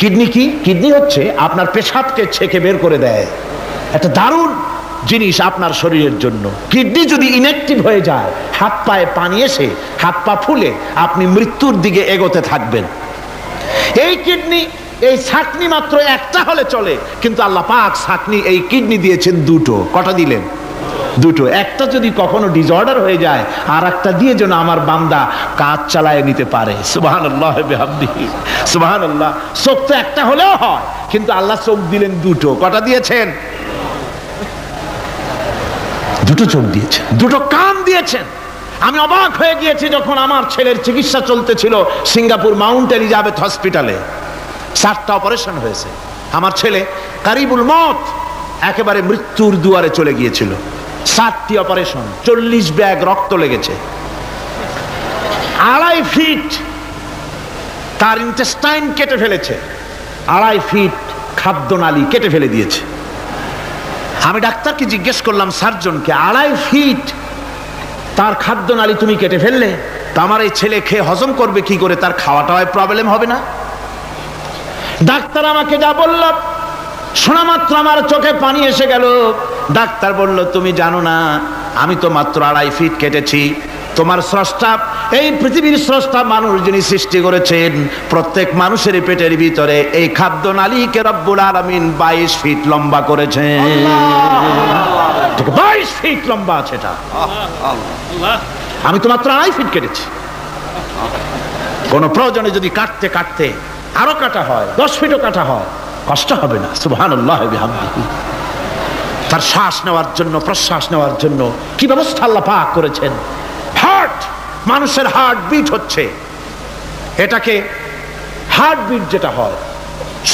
কিডনি কি? কিডনি হচ্ছে আপনার পেশাবকে ছেঁকে বের করে দেয়, একটা দারুণ জিনিস আপনার শরীরের জন্য। কিডনি যদি ইনঅ্যাক্টিভ হয়ে যায়, হাত পায়ে পানি এসে হাত পা ফুলে আপনি মৃত্যুর দিকে এগোতে থাকবেন। এই কিডনি, এই ছাকনি মাত্র 1টা হলে চলে, কিন্তু আল্লাহ পাক ছাকনি, এই কিডনি দিয়েছেন 2টো। কটা দিলেন? 2টো। একটা যদি কখনো ডিসঅর্ডার হয়ে যায়, আর একটা দিয়ে যেন আমার বান্দা কাজ চালায় নিতে পারে। সুবহানাল্লাহ বিহামদিহি, সুবহানাল্লাহ। চোখ তো একটা হলেও হয়, কিন্তু আল্লাহ চোখ দিলেন 2টো। কটা দিয়েছেন? 2টো চোখ দিয়েছেন, 2টো কান দিয়েছেন। আমি অবাক হয়ে গিয়েছি যখন আমার ছেলের চিকিৎসা চলতেছিল সিঙ্গাপুর মাউন্ট এলিজাবেথ হসপিটালে। 4টা অপারেশন হয়েছে। আমার ছেলে কারিবুল মত, একেবারে মৃত্যুর দুয়ারে চলে গিয়েছিল। 7টি অপারেশন, 40 ব্যাগ রক্ত লেগেছে। 2.5 ফিট তার ইন্টেস্টাইন কেটে ফেলেছে, 2.5 ফিট খাদ্যনালী কেটে ফেলে দিয়েছে। আমি ডাক্তারকে জিজ্ঞেস করলাম, সার্জনকে, 2.5 ফিট তার খাদ্যনালী তুমি কেটে ফেললে, তা আমার এই ছেলে খেয়ে হজম করবে কি করে? তার খাওয়াটাও প্রবলেম হবে না? ডাক্তার আমাকে যা বলল, শোনা মাত্র আমার চোখে পানি এসে গেল। ডাক্তার বলল, তুমি জানো না, আমি তো মাত্র 2.5 ফিট কেটেছি। তোমার স্রষ্টা, এই পৃথিবীর স্রষ্টা মানুষ যিনি সৃষ্টি করেছেন, প্রত্যেক মানুষের পেটের ভিতরে এই খাদ্যনালীকে রব্বুল আলামিন 22 ফিট লম্বা করেছেন। 22 ফিট লম্বা আছে এটা। আমি তো মাত্র 2.5 ফিট কেটেছি। কোন প্রয়োজনে যদি কাটতে কাটতে আরো কাটা হয়, 10 ফিটও কাটা হয়, কষ্ট হবে না। সুবহানাল্লাহ বিহামদিহি। তার শ্বাস নেওয়ার জন্য, প্রশ্বাস নেওয়ার জন্য কি ব্যবস্থা আল্লাহ পাক করেছেন। হার্ট, মানুষের হার্ট বিট হচ্ছে, এটাকে হার্ট বিট যেটা হয়,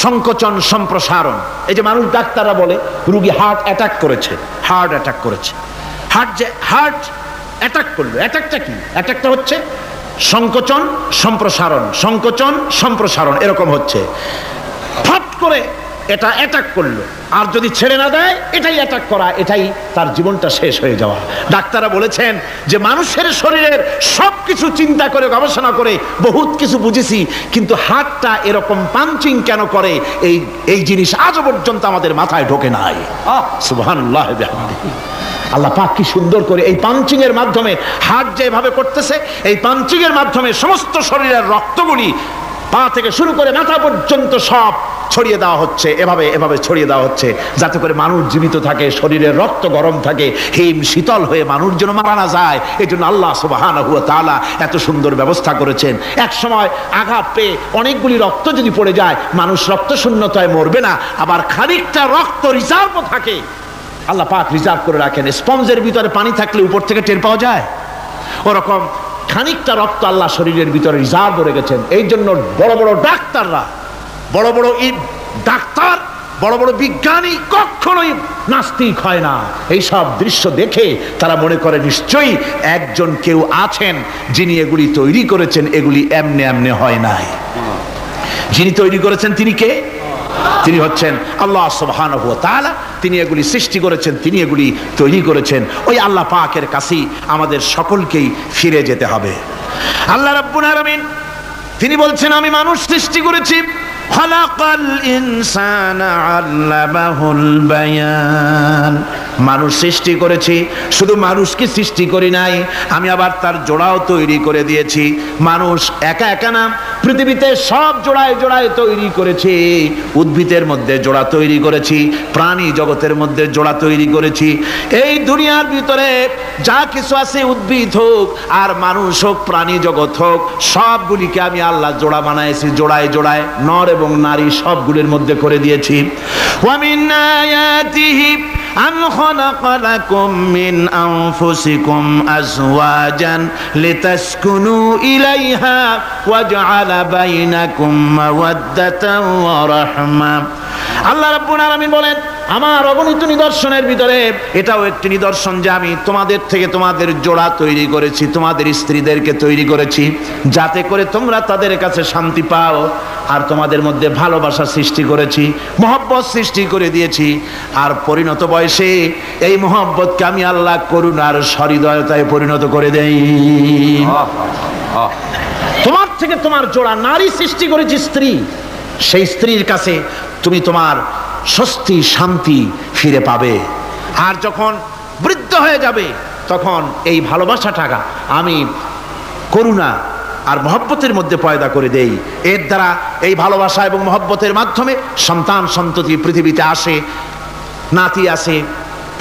সংকোচন সম্প্রসারণ। এই যে মানুষ, ডাক্তাররা বলে রোগী হার্ট অ্যাটাক করেছে, হার্ট অ্যাটাক করেছে। হার্ট অ্যাটাক করলো, অ্যাটাকটা কি? অ্যাটাকটা হচ্ছে সংকোচন সম্প্রসারণ, সংকোচন সম্প্রসারণ, এরকম হচ্ছে। ফট করে এটা অ্যাটাক করলো, আর যদি ছেড়ে না দেয় এটাই অ্যাটাক করা, এটাই তার জীবনটা শেষ হয়ে যাওয়া। ডাক্তাররা বলেছেন যে মানুষের শরীরের সব কিছু চিন্তা করে গবেষণা করে বহুত কিছু বুঝেছি, কিন্তু হার্টটা এরকম পাঞ্চিং কেন করে এই জিনিস আজও পর্যন্ত আমাদের মাথায় ঢোকে নাই। সুবহানাল্লাহ। আল্লাহ পাক কি সুন্দর করে এই পাঞ্চিং এর মাধ্যমে, হার্ট যেভাবে করতেছে এই পাঞ্চিং এর মাধ্যমে সমস্ত শরীরের রক্তগুলি পা থেকে শুরু করে মাথা পর্যন্ত সব ছড়িয়ে দেওয়া হচ্ছে, এভাবে ছড়িয়ে দেওয়া হচ্ছে যাতে করে মানুষ জীবিত থাকে, শরীরের রক্ত গরম থাকে, হিম শীতল হয়ে মানুষ যেন মারা না যায়। এই জন্য আল্লাহ সুবহানাহু ওয়া তাআলা এত সুন্দর ব্যবস্থা করেছেন। এক সময় আঘাত পেয়ে অনেকগুলি রক্ত যদি পড়ে যায় মানুষ রক্ত শূন্যতায় মরবে না, আবার খানিকটা রক্ত রিজার্ভও থাকে, আল্লাহ পাক রিজার্ভ করে রাখেন। স্পঞ্জের ভিতরে পানি থাকলে উপর থেকে টের পাওয়া যায়, ওরকম খানিকটা রক্ত আল্লাহ শরীরের ভিতরে রিজার্ভ করে গেছেন। এই জন্য বড় বড় ডাক্তাররা, বড় বড় ডাক্তার, বড় বড় বিজ্ঞানী কখনোই নাস্তিক হয় না। এই সব দৃশ্য দেখে তারা মনে করে নিশ্চয়ই একজন কেউ আছেন যিনি এগুলি তৈরি করেছেন, এগুলি এমনে এমনে হয় নাই। যিনি তৈরি করেছেন তিনি কে? তিনি হচ্ছেন আল্লাহ সুবহানাহু ওয়া তাআলা। তিনি এগুলি সৃষ্টি করেছেন, তিনি এগুলি তৈরি করেছেন। ওই আল্লাহ পাকের কাছেই আমাদের সকলকেই ফিরে যেতে হবে। আল্লাহ রাব্বুল আলামিন তিনি বলছেন আমি মানুষ সৃষ্টি করেছি, খালাকাল ইনসানা আল্লামাহুল বায়ান। মানুষ সৃষ্টি করেছি, শুধু মানুষকে সৃষ্টি করি নাই, আমি আবার তার জোড়াও তৈরি করে দিয়েছি। মানুষ একা একা না, পৃথিবীতে সব জোড়ায় জোড়ায় তৈরি করেছি। উদ্ভিদের মধ্যে জোড়া তৈরি করেছি, প্রাণী জগতের মধ্যে জোড়া তৈরি করেছি। এই দুনিয়ার ভিতরে যা কিছু আছে, উদ্ভিদ হোক আর মানুষ হোক, প্রাণী জগৎ হোক, সবগুলিকে আমি আল্লাহ জোড়া বানাইছি, জোড়ায় জোড়ায় নর এবং নারী সবগুলির মধ্যে করে দিয়েছি। ওয়া মিন আয়াতিহি আন খালাকা লাকুম মিন আনফুসিকুম আজওয়াজান লিতাসকুনু ইলাইহা ওয়া জাআলা বাইনাকুম মাওয়াদ্দাতান ওয়া রাহমা। আল্লাহ রাব্বুল আলামিন বলেন আমার অগণিত নিদর্শনের ভিতরে এটাও একটি নিদর্শন যে আমি তোমাদের থেকে তোমাদের জোড়া তৈরি করেছি, তোমাদের স্ত্রীদেরকে তৈরি করেছি যাতে করে তোমরা তাদের কাছে শান্তি পাও, আর তোমাদের মধ্যে ভালোবাসা সৃষ্টি করেছি, মহব্বত সৃষ্টি করে দিয়েছি। আর পরিণত বয়সে এই মহব্বতকে আমি আল্লাহ করুণার সহৃদয়তায় পরিণত করে দেই। তোমার থেকে তোমার জোড়া নারী সৃষ্টি করেছি, স্ত্রী, সেই স্ত্রীর কাছে তুমি তোমার স্বস্তি শান্তি ফিরে পাবে। আর যখন বৃদ্ধ হয়ে যাবে তখন এই ভালোবাসাটা আমি করুণা আর মহব্বতের মধ্যে পয়দা করে দেই। এর দ্বারা এই ভালোবাসা এবং মহব্বতের মাধ্যমে সন্তান সন্ততি পৃথিবীতে আসে, নাতি আসে,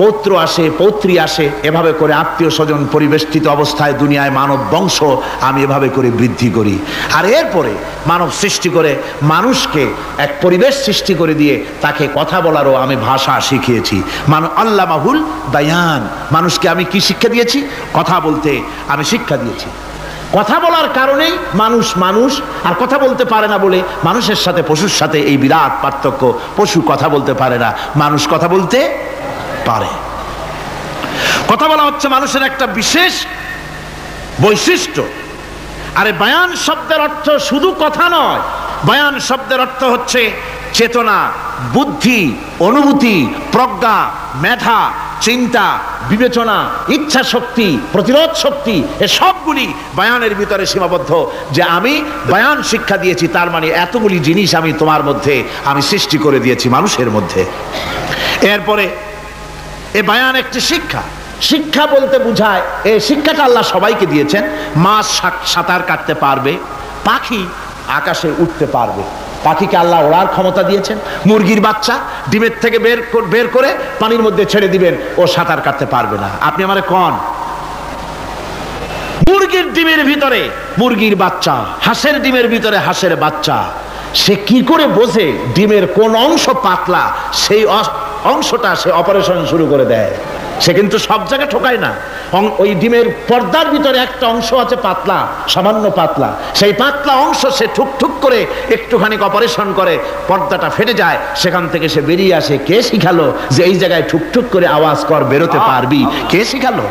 পৌত্র আসে, পৌত্রী আসে, এভাবে করে আত্মীয় স্বজন পরিবেষ্টিত অবস্থায় দুনিয়ায় মানব বংশ আমি এভাবে করে বৃদ্ধি করি। আর এরপরে মানব সৃষ্টি করে মানুষকে এক পরিবেশ সৃষ্টি করে দিয়ে তাকে কথা বলারও আমি ভাষা শিখিয়েছি। আল্লামাহুল বায়ান, মানুষকে আমি কি শিক্ষা দিয়েছি? কথা বলতে আমি শিক্ষা দিয়েছি। কথা বলার কারণেই মানুষ আর কথা বলতে পারে না বলে মানুষের সাথে পশুর সাথে এই বিরাট পার্থক্য। পশু কথা বলতে পারে না, মানুষ কথা বলতে পারে। কথা বলা হচ্ছে মানুষের একটা বিশেষ বৈশিষ্ট্য। আরে বায়ান শব্দের অর্থ শুধু কথা নয়, বায়ান শব্দের অর্থ হচ্ছে চেতনা, বুদ্ধি, অনুভূতি, প্রজ্ঞা, মেধা, চিন্তা, বিবেচনা, ইচ্ছা শক্তি, প্রতিরোধ শক্তি, এ সবগুলি বায়ানের ভিতরে সীমাবদ্ধ। যে আমি বায়ান শিক্ষা দিয়েছি তার মানে এতগুলি জিনিস আমি তোমার মধ্যে আমি সৃষ্টি করে দিয়েছি মানুষের মধ্যে। এরপরে এ বায়ান একটি শিক্ষা। শিক্ষা বলতে বোঝায়, এই শিক্ষাটা আল্লাহ সবাইকে দিয়েছেন। মাছ সাঁতার কাটতে পারবে, পাখি আকাশে উঠতে পারবে, পাখিকে আল্লাহ ওড়ার ক্ষমতা দিয়েছেন। মুরগির বাচ্চা ডিমের থেকে বের করে পানির মধ্যে ছেড়ে দিবেন, ও সাঁতার কাটতে পারবে না। আপনি আমারে কোন মুরগির ডিমের ভিতরে মুরগির বাচ্চা, হাঁসের ডিমের ভিতরে হাঁসের বাচ্চা, সে কি করে বোঝে ডিমের কোন অংশ পাতলা, সেই অংশটা সে অপারেশন শুরু করে দেয়। সে কিন্তু সব জায়গায় ঠোকায় না। ওই ডিমের পর্দার ভিতরে একটা অংশ আছে পাতলা, সামান্য পাতলা, সেই পাতলা অংশ সে ঠুক করে একটুখানি অপারেশন করে, পর্দাটা ফেটে যায়, সেখান থেকে সে বেরিয়ে আসে। কে শিখালো যে এই জায়গায় ঠুক করে আওয়াজ কর, বেরোতে পারবি? কে শিখালো?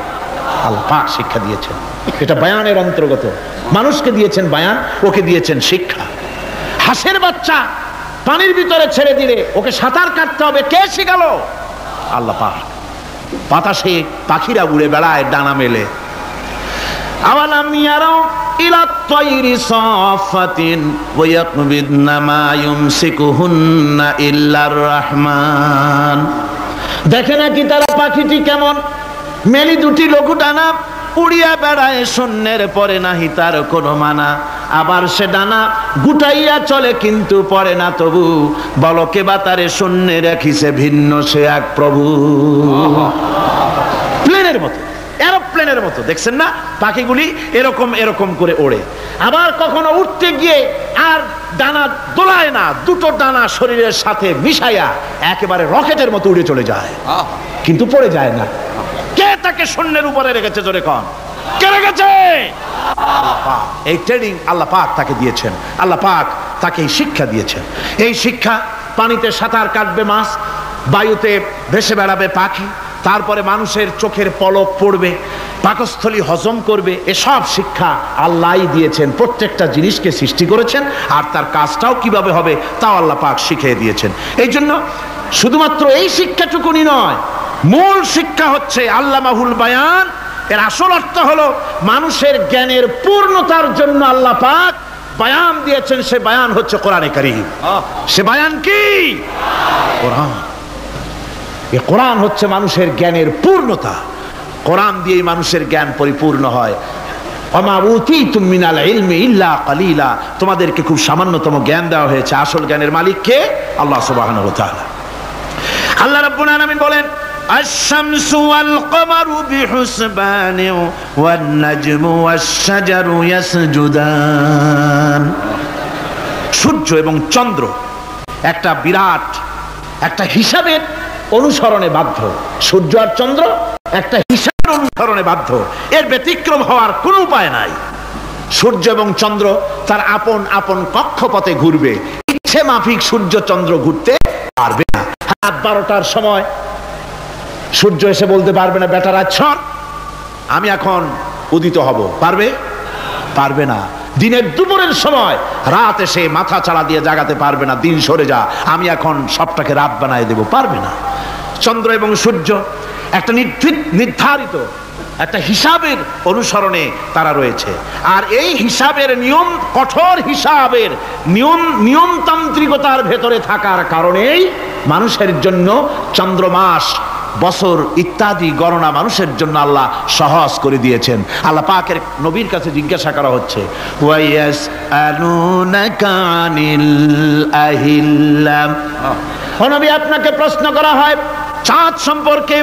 আল্লাহ পাক শিক্ষা দিয়েছেন। এটা বায়ানের অন্তর্গত। মানুষকে দিয়েছেন বায়ান, ওকে দিয়েছেন শিক্ষা। হাঁসের বাচ্চা পানির ভিতরে ছেড়ে দিলে ওকে সাঁতার কাটতে হবে, কে শিখালো? আল্লাহ পাক। বাতাসে পাখিরা উড়ে বেড়ায় ডানা মেলে। আওয়ালাম ইয়ারাও ইলা তায়রি সাফাতিন ওয়া ইয়াকবিদনা মা ইউমসিকুহুন্না ইল্লার রাহমান। দেখে নাকি তারা পাখিটি কেমন, মেলি দুটি লঘু ডানা, উড়িয়া বেড়ায়, শূন্যের পরে নাহি তার কোনো মানা। আবার সে ডানা গুটাইয়া চলে কিন্তু পরে না তবু, বলকে বাতারে শূন্যে রাখিছে ভিন্ন সে এক প্রভু। প্লেনের মতো, এরোপ্লেনের মতো, দেখছেন না পাখিগুলি এরকম এরকম করে ওড়ে। আবার কখনো উঠতে গিয়ে আর ডানা দোলায় না, দুটো ডানা শরীরের সাথে মিশাইয়া একেবারে রকেটের মতো উড়ে চলে যায়, কিন্তু পড়ে যায় না। কে তাকে শূন্যের উপরে রেখেছে? জোরে কন, কে রেখেছে? এই ট্রেনিং আল্লাহ পাক তাকে দিয়েছেন, আল্লাহ পাক তাকে এই শিক্ষা দিয়েছেন। এই শিক্ষা, পানিতে সাঁতার কাটবে মাছ, বায়ুতে ভেসে বেড়াবে পাখি, তারপরে মানুষের চোখের পলক পড়বে, পাকস্থলী হজম করবে, এসব শিক্ষা আল্লাহই দিয়েছেন। প্রত্যেকটা জিনিসকে সৃষ্টি করেছেন, আর তার কাজটাও কিভাবে হবে তাও আল্লাহ পাক শিখিয়ে দিয়েছেন। এই জন্য শুধুমাত্র এই শিক্ষাটুকুনি নয়, মূল শিক্ষা হচ্ছে আল্লামাহুল বায়ান। এর আসল অর্থ হলো মানুষের জ্ঞানের পূর্ণতার জন্য আল্লাহ পাক বায়ান দিয়েছেন। সে বায়ান হচ্ছে কোরআনে কারীম। সে বায়ান কি? কোরআন। এই কোরআন হচ্ছে মানুষের জ্ঞানের পূর্ণতা। কোরআন দিয়েই মানুষের জ্ঞান পরিপূর্ণ হয়। ওমা উতীতুম মিনাল ইলমি ইল্লা কালিলা, তোমাদেরকে খুব সামান্যতম জ্ঞান দেওয়া হয়েছে। আসল জ্ঞানের মালিক কে? আল্লাহ সুবহানাহু ওয়া তাআলা। আল্লাহ রাব্বুল আলামিন বলেন, আশ-শামসু ওয়াল কমারু বিহুসবানি ওয়ান নাজমু ওয়াশ-শাজারু ইয়াসজুদান। সূর্য এবং চন্দ্র একটা বিরাট একটা হিসাবের অনুসরণে বাধ্য। সূর্য আর চন্দ্র একটা হিসাবের অনুসরণে বাধ্য, এর ব্যতিক্রম হওয়ার কোনো উপায় নাই। সূর্য এবং চন্দ্র তার আপন আপন কক্ষপথে ঘুরবে, ইচ্ছে মাফিক সূর্য চন্দ্র ঘুরতে পারবে না। রাত 12টার সময় সূর্য এসে বলতে পারবে না, বেটা রাত ছর, আমি এখন উদিত হব, পারবে? পারবে না। দিনের দুপুরের সময় রাত এসে মাথা চাড়া দিয়ে জাগাতে পারবে না, দিন সরে যা, আমি এখন সবটাকে রাত বানায় দেব, পারবে না। চন্দ্র এবং সূর্য একটা নির্ধারিত একটা হিসাবের অনুসরণে তারা রয়েছে, আর এই হিসাবের নিয়ম, কঠোর হিসাবের নিয়মতান্ত্রিকতার ভেতরে থাকার কারণেই মানুষের জন্য চন্দ্র, মাস, বছর ইত্যাদি গণনা মানুষের জন্য আল্লাহ সহজ করে দিয়েছেন। আল্লাহ পাকের নবীর কাছে জিজ্ঞাসা করা হচ্ছে, ওয়ায়াসআলুনাকা আনিল আহিল্লাম। ও নবী, আপনাকে প্রশ্ন করা হয় চাঁদ সম্পর্কে।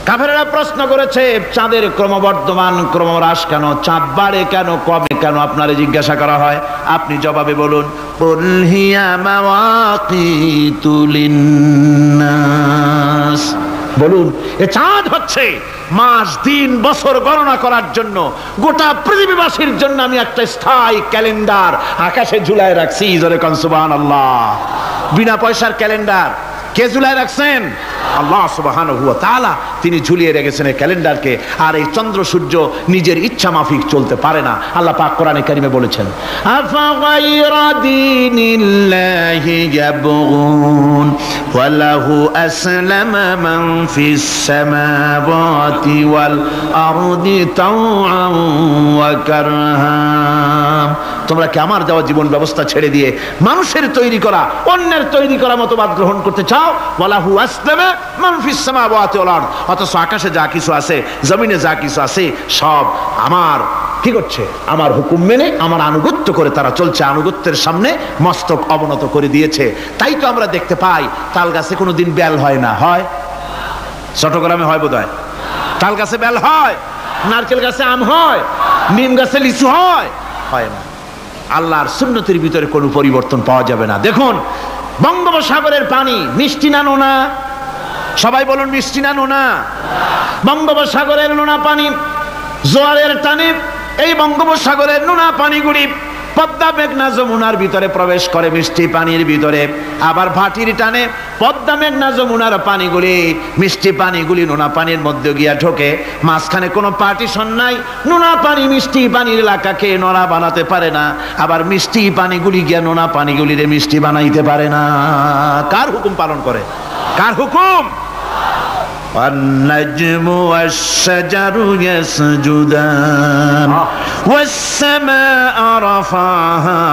কাফেররা প্রশ্ন করেছে, চাঁদের ক্রমবর্ধমান ক্রমহ্রাস কেন, চাঁদ বাড়ে কেন, কমে কেন, আপনারে জিজ্ঞাসা করা হয়, আপনি জবাবে বলুন, কুল হিয়া মাওয়াকিতু লিন্নাস। বলুন, এ চাঁদ হচ্ছে মাস, দিন, বছর গণনা করার জন্য, গোটা পৃথিবীবাসীর জন্য আমি একটা স্থায়ী ক্যালেন্ডার আকাশে ঝুলায় রাখছি। জোরে কোন সুবহানাল্লাহ। বিনা পয়সার ক্যালেন্ডার কে ঝুলায় রাখছেন? আল্লাহ সুবহানাহু ওয়া তাআলা। তিনি ঝুলিয়ে রেখেছেন এই ক্যালেন্ডারকে। আর এই চন্দ্র সূর্য নিজের ইচ্ছা মাফিক চলতে পারে না। আল্লাহ পাক কোরআনে কারিমে বলেছেন, আফা গায়রা দীনিল্লাহি ইয়াবগুন ওয়া লাহু আসলামা মান ফিস সামাওয়াতি ওয়াল আরদি তাওআন ওয়া কারহা। তোমরা কি আমার দেওয়া জীবন ব্যবস্থা ছেড়ে দিয়ে মানুষের তৈরি করা, অন্যের তৈরি করা মতবাদ গ্রহণ করতে চাও? ওয়ালাহু আসলামা মান ফিস সামাওয়াতি ওয়াল আরদ। অথচ আকাশে যা কিছু আছে, জমিনে যা কিছু আছে, সব আমার কি করছে? আমার হুকুম মেনে, আমার আনুগত্য করে তারা চলছে। আনুগত্যের সামনে মস্তক অবনত করে দিয়েছে। তাই তো আমরা দেখতে পাই তাল গাছে কোনোদিন বেল হয় না। হয়? চট্টগ্রামে হয় বোধহয়। তাল গাছে বেল হয়, নারকেল গাছে আম হয়, নিম গাছে লিচু হয়? হয় না। আল্লাহর সুন্নতের ভিতরে কোনো পরিবর্তন পাওয়া যাবে না। দেখুন, বঙ্গোপসাগরের পানি মিষ্টি না নোনা? সবাই বলুন, মিষ্টি না নোনা? বঙ্গোপসাগরের নোনা পানি জোয়ারের টানে এই বঙ্গোপসাগরের নোনা পানিগুলি পদ্মা মেঘনা যমুনার ভিতরে প্রবেশ করে মিষ্টি পানির ভিতরে, আবার ভাটির টানে পদ্মা মেঘনা যমুনার পানিগুলি, মিষ্টি পানিগুলি নোনা পানির মধ্যে গিয়া ঢোকে। মাঝখানে কোনো পার্টিশন নাই, নোনা পানি মিষ্টি পানির এলাকাকে নোনা বানাতে পারে না, আবার মিষ্টি পানিগুলি গিয়া নোনা পানিগুলিরে মিষ্টি বানাইতে পারে না। কার হুকুম পালন করে? কার হুকুম? والنجم والشجر يسجدان والسماء رفعها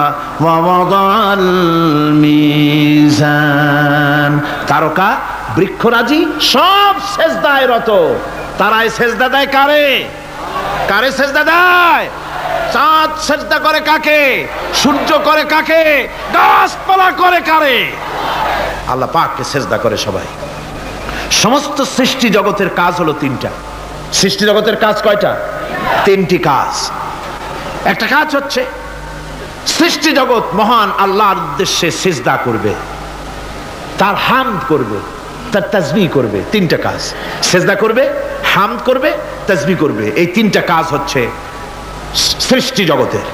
ووضع الميزان। তারকা বৃক্ষরাজি সব সেজদায় রত। তারাই সেজদা দেয় কারে? কারে সেজদা দেয়? চাঁদ সেজদা করে কাকে? সূর্য করে কাকে? গাছপালা করে কারে? আল্লাহ পাককে সেজদা করে সবাই। সমস্ত সৃষ্টি জগতের কাজ হলো তিনটা। সৃষ্টি জগতের কাজ কয়টা? তিনটি কাজ। একটা কাজ হচ্ছে সৃষ্টি জগৎ মহান আল্লাহর উদ্দেশ্যে সিজদা করবে, তার হামদ করবে, তার তাসবিহ করবে। তিনটা কাজ, সিজদা করবে, হামদ করবে, তাসবিহ করবে। এই তিনটা কাজ হচ্ছে সৃষ্টি জগতের।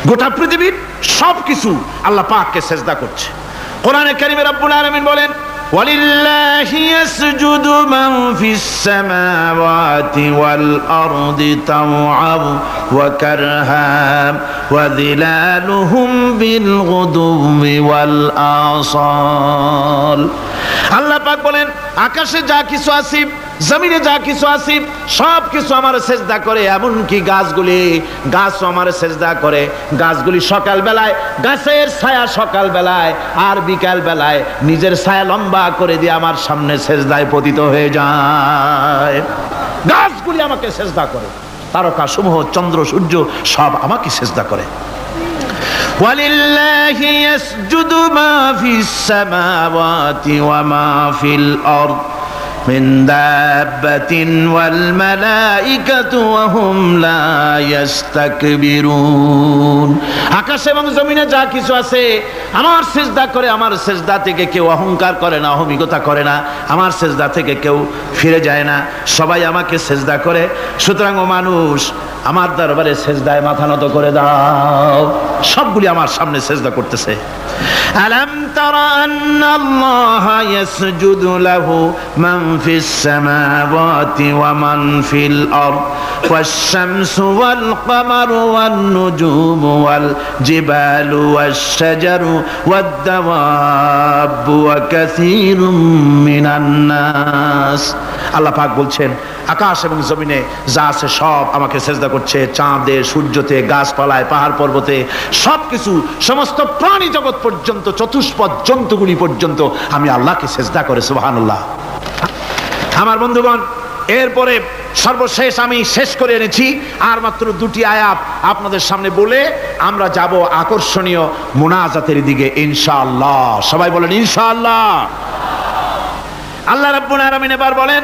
গোটা পৃথিবীর সবকিছু আল্লাহ পাককে সিজদা করছে। কোরআনে কারীমে রব্বুল আলামিন বলেন, وَلِلَّهِ يَسْجُدُ مَنْ فِي السَّمَاوَاتِ وَالْأَرْضِ طَوْعًا وَكَرْهًا وَظِلَالُهُمْ بِالْغُدُوِّ وَالْآصَالِ। আল্লাহ পাক বলেন, আকাশে যা কিছু আছে, জমিনে যা কিছু আছে, সব কিছু আমার সেজদা করে। এমনকি গাছগুলি, গাছও আমার সেজদা করে। গাছগুলি সকাল বেলায় গাছের ছায়া সকাল বেলায়, আর বিকাল বেলায় নিজের ছায়া লম্বা করে দিয়ে আমার সামনে সেজদায় পতিত হয়ে যায়। গাছগুলি আমাকে সেজদা করে, তারকা সমূহ, চন্দ্র সূর্য সব আমাকে সেজদা করে। وَلِلَّهِ يَسْجُدُ مَا فِي السَّمَاوَاتِ وَمَا فِي الْأَرْضِ مِنْ دَابَّةٍ وَالْمَلَائِكَةُ وَهُمْ لَا يَسْتَكْبِرُونَ। আকাশ এবং জমিনে যা কিছু আছে আমার সিজদা করে। আমার সিজদা থেকে কেউ অহংকার করে না, অহমিকতা করে না। আমার সিজদা থেকে কেউ ফিরে যায় না, সবাই আমাকে সিজদা করে। সুতরাং ও মানুষ, আমার দরবারে সিজদায় মাথা নত করে দাও। সবগুলি আমার সামনে সিজদা করতেছে। আলাম তারা আন্নাল্লাহা ইয়াসজুদু লাহু মান ফিস সামাওয়াতি ওয়া মান ফিল আরদ ওয়াশ-শামসু ওয়াল কামারু ওয়ান নুজুমু ওয়াল জিবালু ওয়াশ-শাজারু ওয়াদ-দাওয়াবু ওয়া কাসীরুম মিনান নাস। আল্লাহ পাক বলছেন, আকাশ এবং জমিনে যা আছে সব আমাকে সিজদা করছে। চাঁদে, সূর্যতে, গাছপালায়, পাহাড় পর্বতে সবকিছু, সমস্ত প্রাণী জগৎ পর্যন্ত, চতুষ্পদ জন্তুগুলি পর্যন্ত আমি আল্লাহকে সিজদা করে। সুবহানাল্লাহ। আমার বন্ধুগণ, এরপরে সর্বশেষ আমি শেষ করে এনেছি আর মাত্র দুটি আয়াত আপনাদের সামনে বলে আমরা যাব আকর্ষণীয় মুনাজাতের দিকে ইনশাআল্লাহ। সবাই বলেন ইনশাআল্লাহ। আল্লাহ রাব্বুল আলামিন এবার বলেন,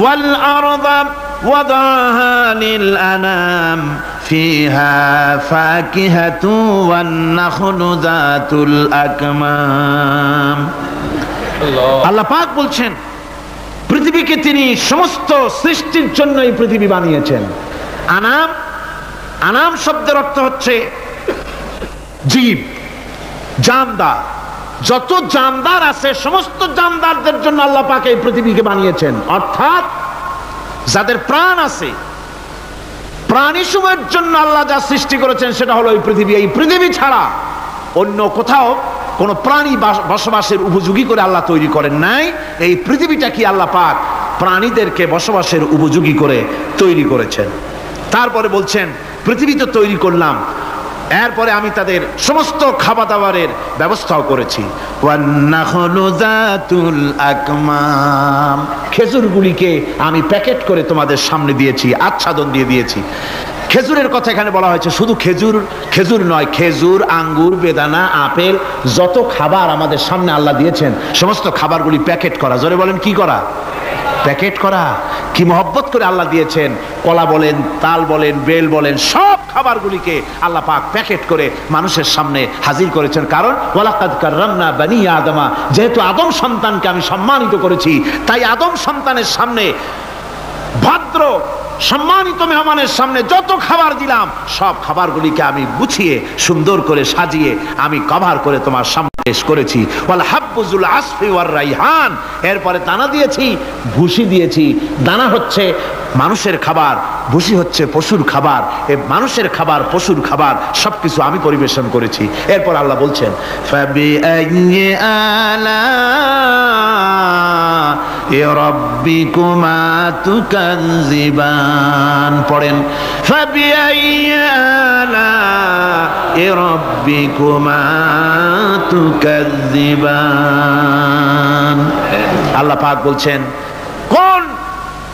ওয়াল আরদা ওয়াদাহা লিল আনাম ফিহা ফাকিহাতু ওয়ান নাখলু যাতুল আকমাম। আল্লাহ পাক বলছেন, পৃথিবীকে তিনি সমস্ত সৃষ্টির জন্য এই পৃথিবী বানিয়েছেন। আনাম, আনাম শব্দের অর্থ হচ্ছে জীব, জানদার। যত জানদার আছে সমস্ত জানদারদের জন্য আল্লাহ পাক এই পৃথিবীকে বানিয়েছেন। অর্থাৎ যাদের প্রাণ আছে, প্রাণী সময়ের জন্য আল্লাহ যা সৃষ্টি করেছেন সেটা হলো এই পৃথিবী। এই পৃথিবী ছাড়া অন্য কোথাও কোনো প্রাণী বসবাসের উপযোগী করে আল্লাহ তৈরি করেন নাই। এই পৃথিবীটা কি আল্লাহ পাক প্রাণীদেরকে বসবাসের উপযোগী করে তৈরি করেছেন। তারপরে বলছেন, পৃথিবী তো তৈরি করলাম, এরপরে আমি তাদের সমস্ত খাবার দাবারের ব্যবস্থাও করেছি। খেজুরগুলিকে আমি প্যাকেট করে তোমাদের সামনে দিয়েছি, আচ্ছাদন দিয়ে দিয়েছি। খেজুরের কথা এখানে বলা হয়েছে। শুধু খেজুর, খেজুর নয়, খেজুর, আঙ্গুর, বেদানা, আপেল, যত খাবার আমাদের সামনে আল্লাহ দিয়েছেন সমস্ত খাবারগুলি প্যাকেট করা। জোরে বলেন, কি করা? প্যাকেট করা। কি মহব্বত করে আল্লাহ দিয়েছেন। কলা বলেন, তাল বলেন, বেল বলেন, সব খাবারগুলিকে আল্লাহ পাক প্যাকেট করে মানুষের সামনে হাজির করেছেন। কারণ ওয়ালাকাদ কাররামনা বানি আদমা, যেহেতু আদম সন্তানকে আমি সম্মানিত করেছি, তাই আদম সন্তানের সামনে ভদ্র সম্মানিত মেহমানের সামনে যত খাবার দিলাম সব খাবারগুলিকে আমি গুছিয়ে সুন্দর করে সাজিয়ে আমি কভার করে তোমার সামনে পেশ করেছি। ওয়াল হাব্বুজুল আসফি ওয়ার রাইহান, এরপরে দানা দিয়েছি, ভুসি দিয়েছি। দানা হচ্ছে মানুষের খাবার, ভুসি হচ্ছে পশুর খাবার। এই মানুষের খাবার, পশুর খাবার সবকিছু আমি পরিবেশন করেছি। এরপর আল্লাহ বলছেন ফাবিআইয়ি আলা'i রাব্বিকুমা তুকাযযিবান। পড়েন ফাবিআইয়ি আলা'i রাব্বিকুমা তুকাযযিবান। আল্লাহ পাক বলছেন কোন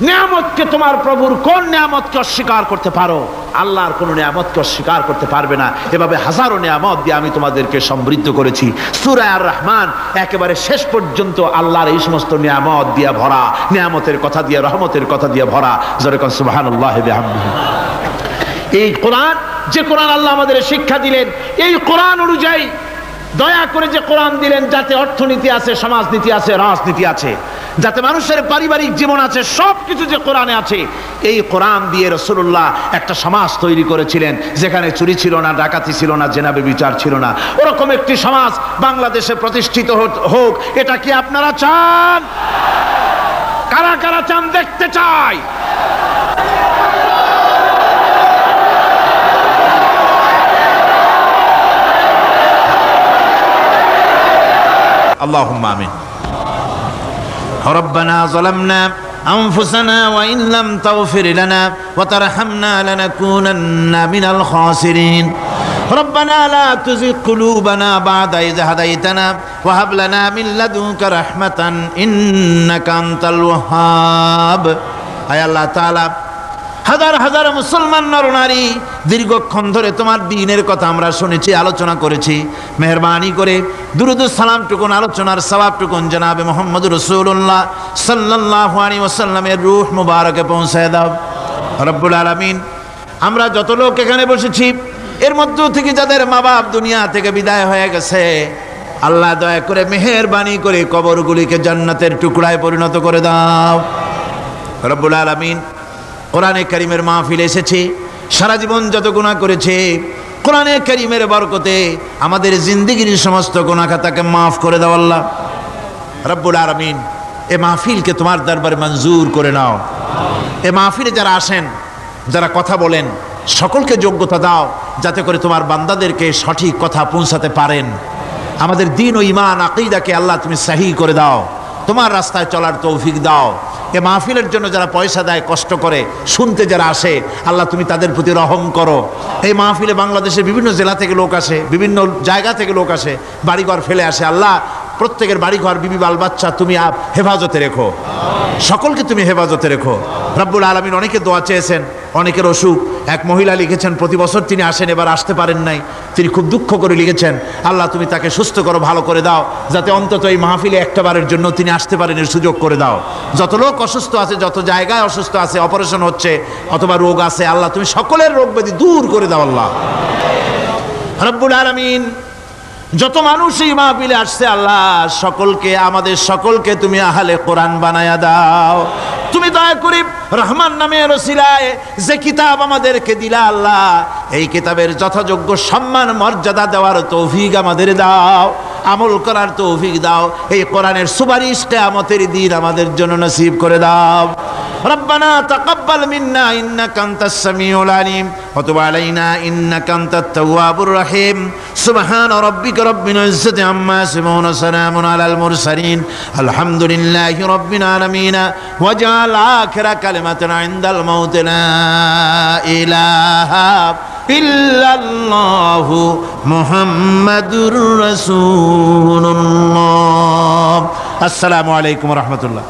নিয়ামতকে, তোমার প্রভুর কোন নিয়ামতকে অস্বীকার করতে পারো? আল্লাহর কোন নিয়ামতকে অস্বীকার করতে পারবে না। এভাবে হাজারো নিয়ামত দিয়ে আমি তোমাদেরকে সমৃদ্ধ করেছি। সূরা আর রহমান একেবারে শেষ পর্যন্ত আল্লাহর এই সমস্ত নিয়ামত দিয়ে ভরা, নিয়ামতের কথা দিয়ে, রহমতের কথা দিয়ে ভরা। জোরে কোন সুবহানাল্লাহ বিহামদিহি। এই কোরআন, যে কোরআন আল্লাহ আমাদের শিক্ষা দিলেন, এই কোরআন অনুযায়ী দয়া করে যে কোরআন দিলেন, যাতে অর্থনীতি আছে, সমাজনীতি আছে, রাজনীতি আছে, যাতে মানুষের পারিবারিক জীবন আছে, সবকিছু যে কোরআনে আছে। এই কোরআন দিয়ে রাসূলুল্লাহ একটা সমাজ তৈরি করেছিলেন যেখানে চুরি ছিল না, ডাকাতি ছিল না, জেনা ব্যভিচার ছিল না। ওরকম একটি সমাজ বাংলাদেশে প্রতিষ্ঠিত হোক, এটা কি আপনারা চান? কারা কারা চান? দেখতে চাই। اللهم آمين. ربنا ظلمنا أنفسنا وإن لم تغفر لنا وترحمنا لنكونن من الخاسرين. ربنا لا تزغ قلوبنا بعد إذ هديتنا وهب لنا من لدنك رحمة إنك أنت الوهاب. আয় আল্লাহ তাআলা, হাজার হাজার মুসলমান নরনারী দীর্ঘক্ষণ ধরে তোমার দ্বীনের কথা আমরা শুনেছি, আলোচনা করেছি। মেহেরবানি করে দুরূদ ও সালাম টুকুন, আলোচনার সওয়াব টুকুন জনাবে মুহাম্মদ রাসূলুল্লাহ সাল্লাল্লাহু আলাইহি ওয়াসাল্লামের রূহ মুবারকে পৌঁছায় দাও রব্বুল আলামিন। আমরা যত লোক এখানে বসেছি, এর মধ্য থেকে যাদের মা বাপ দুনিয়া থেকে বিদায় হয়ে গেছে, আল্লাহ দয়া করে মেহেরবানি করে কবরগুলিকে জান্নাতের টুকরায় পরিণত করে দাও রব্বুল আলামিন। কোরআনে কারীমের মাহফিলে এসেছি, সারা জীবন যত গুনাহ করেছে, কোরআনে কারীমের বরকতে আমাদের জিন্দেগির সমস্ত গুনাহ খাতাকে মাফ করে দাও আল্লাহ রব্বুল আলামিন। এ মাহফিলকে তোমার দরবারে মঞ্জুর করে নাও। এ মাহফিলে যারা আসেন, যারা কথা বলেন, সকলকে যোগ্যতা দাও যাতে করে তোমার বান্দাদেরকে সঠিক কথা পৌঁছাতে পারেন। আমাদের দ্বীন ও ঈমান আকীদাকে আল্লাহ তুমি সহিহ করে দাও, তোমার রাস্তায় চলার তৌফিক দাও। এ মাহফিলের জন্য যারা পয়সা দেয়, কষ্ট করে শুনতে যারা আসে, আল্লাহ তুমি তাদের প্রতি রহম করো। এই মাহফিলে বাংলাদেশের বিভিন্ন জেলা থেকে লোক আসে, বিভিন্ন জায়গা থেকে লোক আসে, বাড়িঘর ফেলে আসে। আল্লাহ প্রত্যেকের বাড়িঘর, বিবি, বাল বাচ্চা তুমি হেফাজতে রেখো, সকলকে তুমি হেফাজতে রেখো রব্বুল আলামিন। অনেকে দোয়া চেয়েছেন, অনেকের অসুখ। এক মহিলা লিখেছেন প্রতি বছর তিনি আসেন, এবার আসতে পারেন নাই, তিনি খুব দুঃখ করে লিখেছেন, আল্লাহ তুমি তাকে সুস্থ করো, ভালো করে দাও, যাতে অন্তত এই মাহফিলে একটা বারের জন্য তিনি আসতে পারেন, এর সুযোগ করে দাও। যত লোক অসুস্থ আছে, যত জায়গায় অসুস্থ আছে, অপারেশন হচ্ছে অথবা রোগ আছে, আল্লাহ তুমি সকলের রোগ ব্যাধি দূর করে দাও আল্লাহ রব্বুল আলামিন। যত মানুষ এই মাহফিলে আসছে, আল্লাহ সকলকে, আমাদের সকলকে তুমি আহলে কোরআন বানায়া দাও। তুমি দয়া করে রহমান নামের ওসিলায় যে কিতাব আমাদেরকে দিলা আল্লাহ, এই কিতাবের যথাযোগ্য সম্মান মর্যাদা দেওয়ার তৌফিক আমাদের দাও, আমল করার তৌফিক দাও। এই কোরআনের সুপারিশ কিয়ামতের দিন আমাদের জন্য নসিব করে দাও। রব্বানা তাকাব্বাল মিন্না ইন্নাকা আনতাস সামিউল আলিম ওয়া তুব আলাইনা ইন্নাকা আনতাত তাওয়াবুর রহিম। সুবহান রাব্বিকা রাব্বিল ইজ্জাতি আম্মা ইয়াসিফুন ওয়া সালামুন আলাল মুরসালিন আলহামদুলিল্লাহি রাব্বিল আলামিন। ওয়াজআল আখিরা কালিমাতানা ইনদাল মাউত লা ইলাহা ইল্লাল্লাহু মুহাম্মাদুর রাসূলুল্লাহ। আসসালামু আলাইকুম ওয়া রাহমাতুল্লাহ।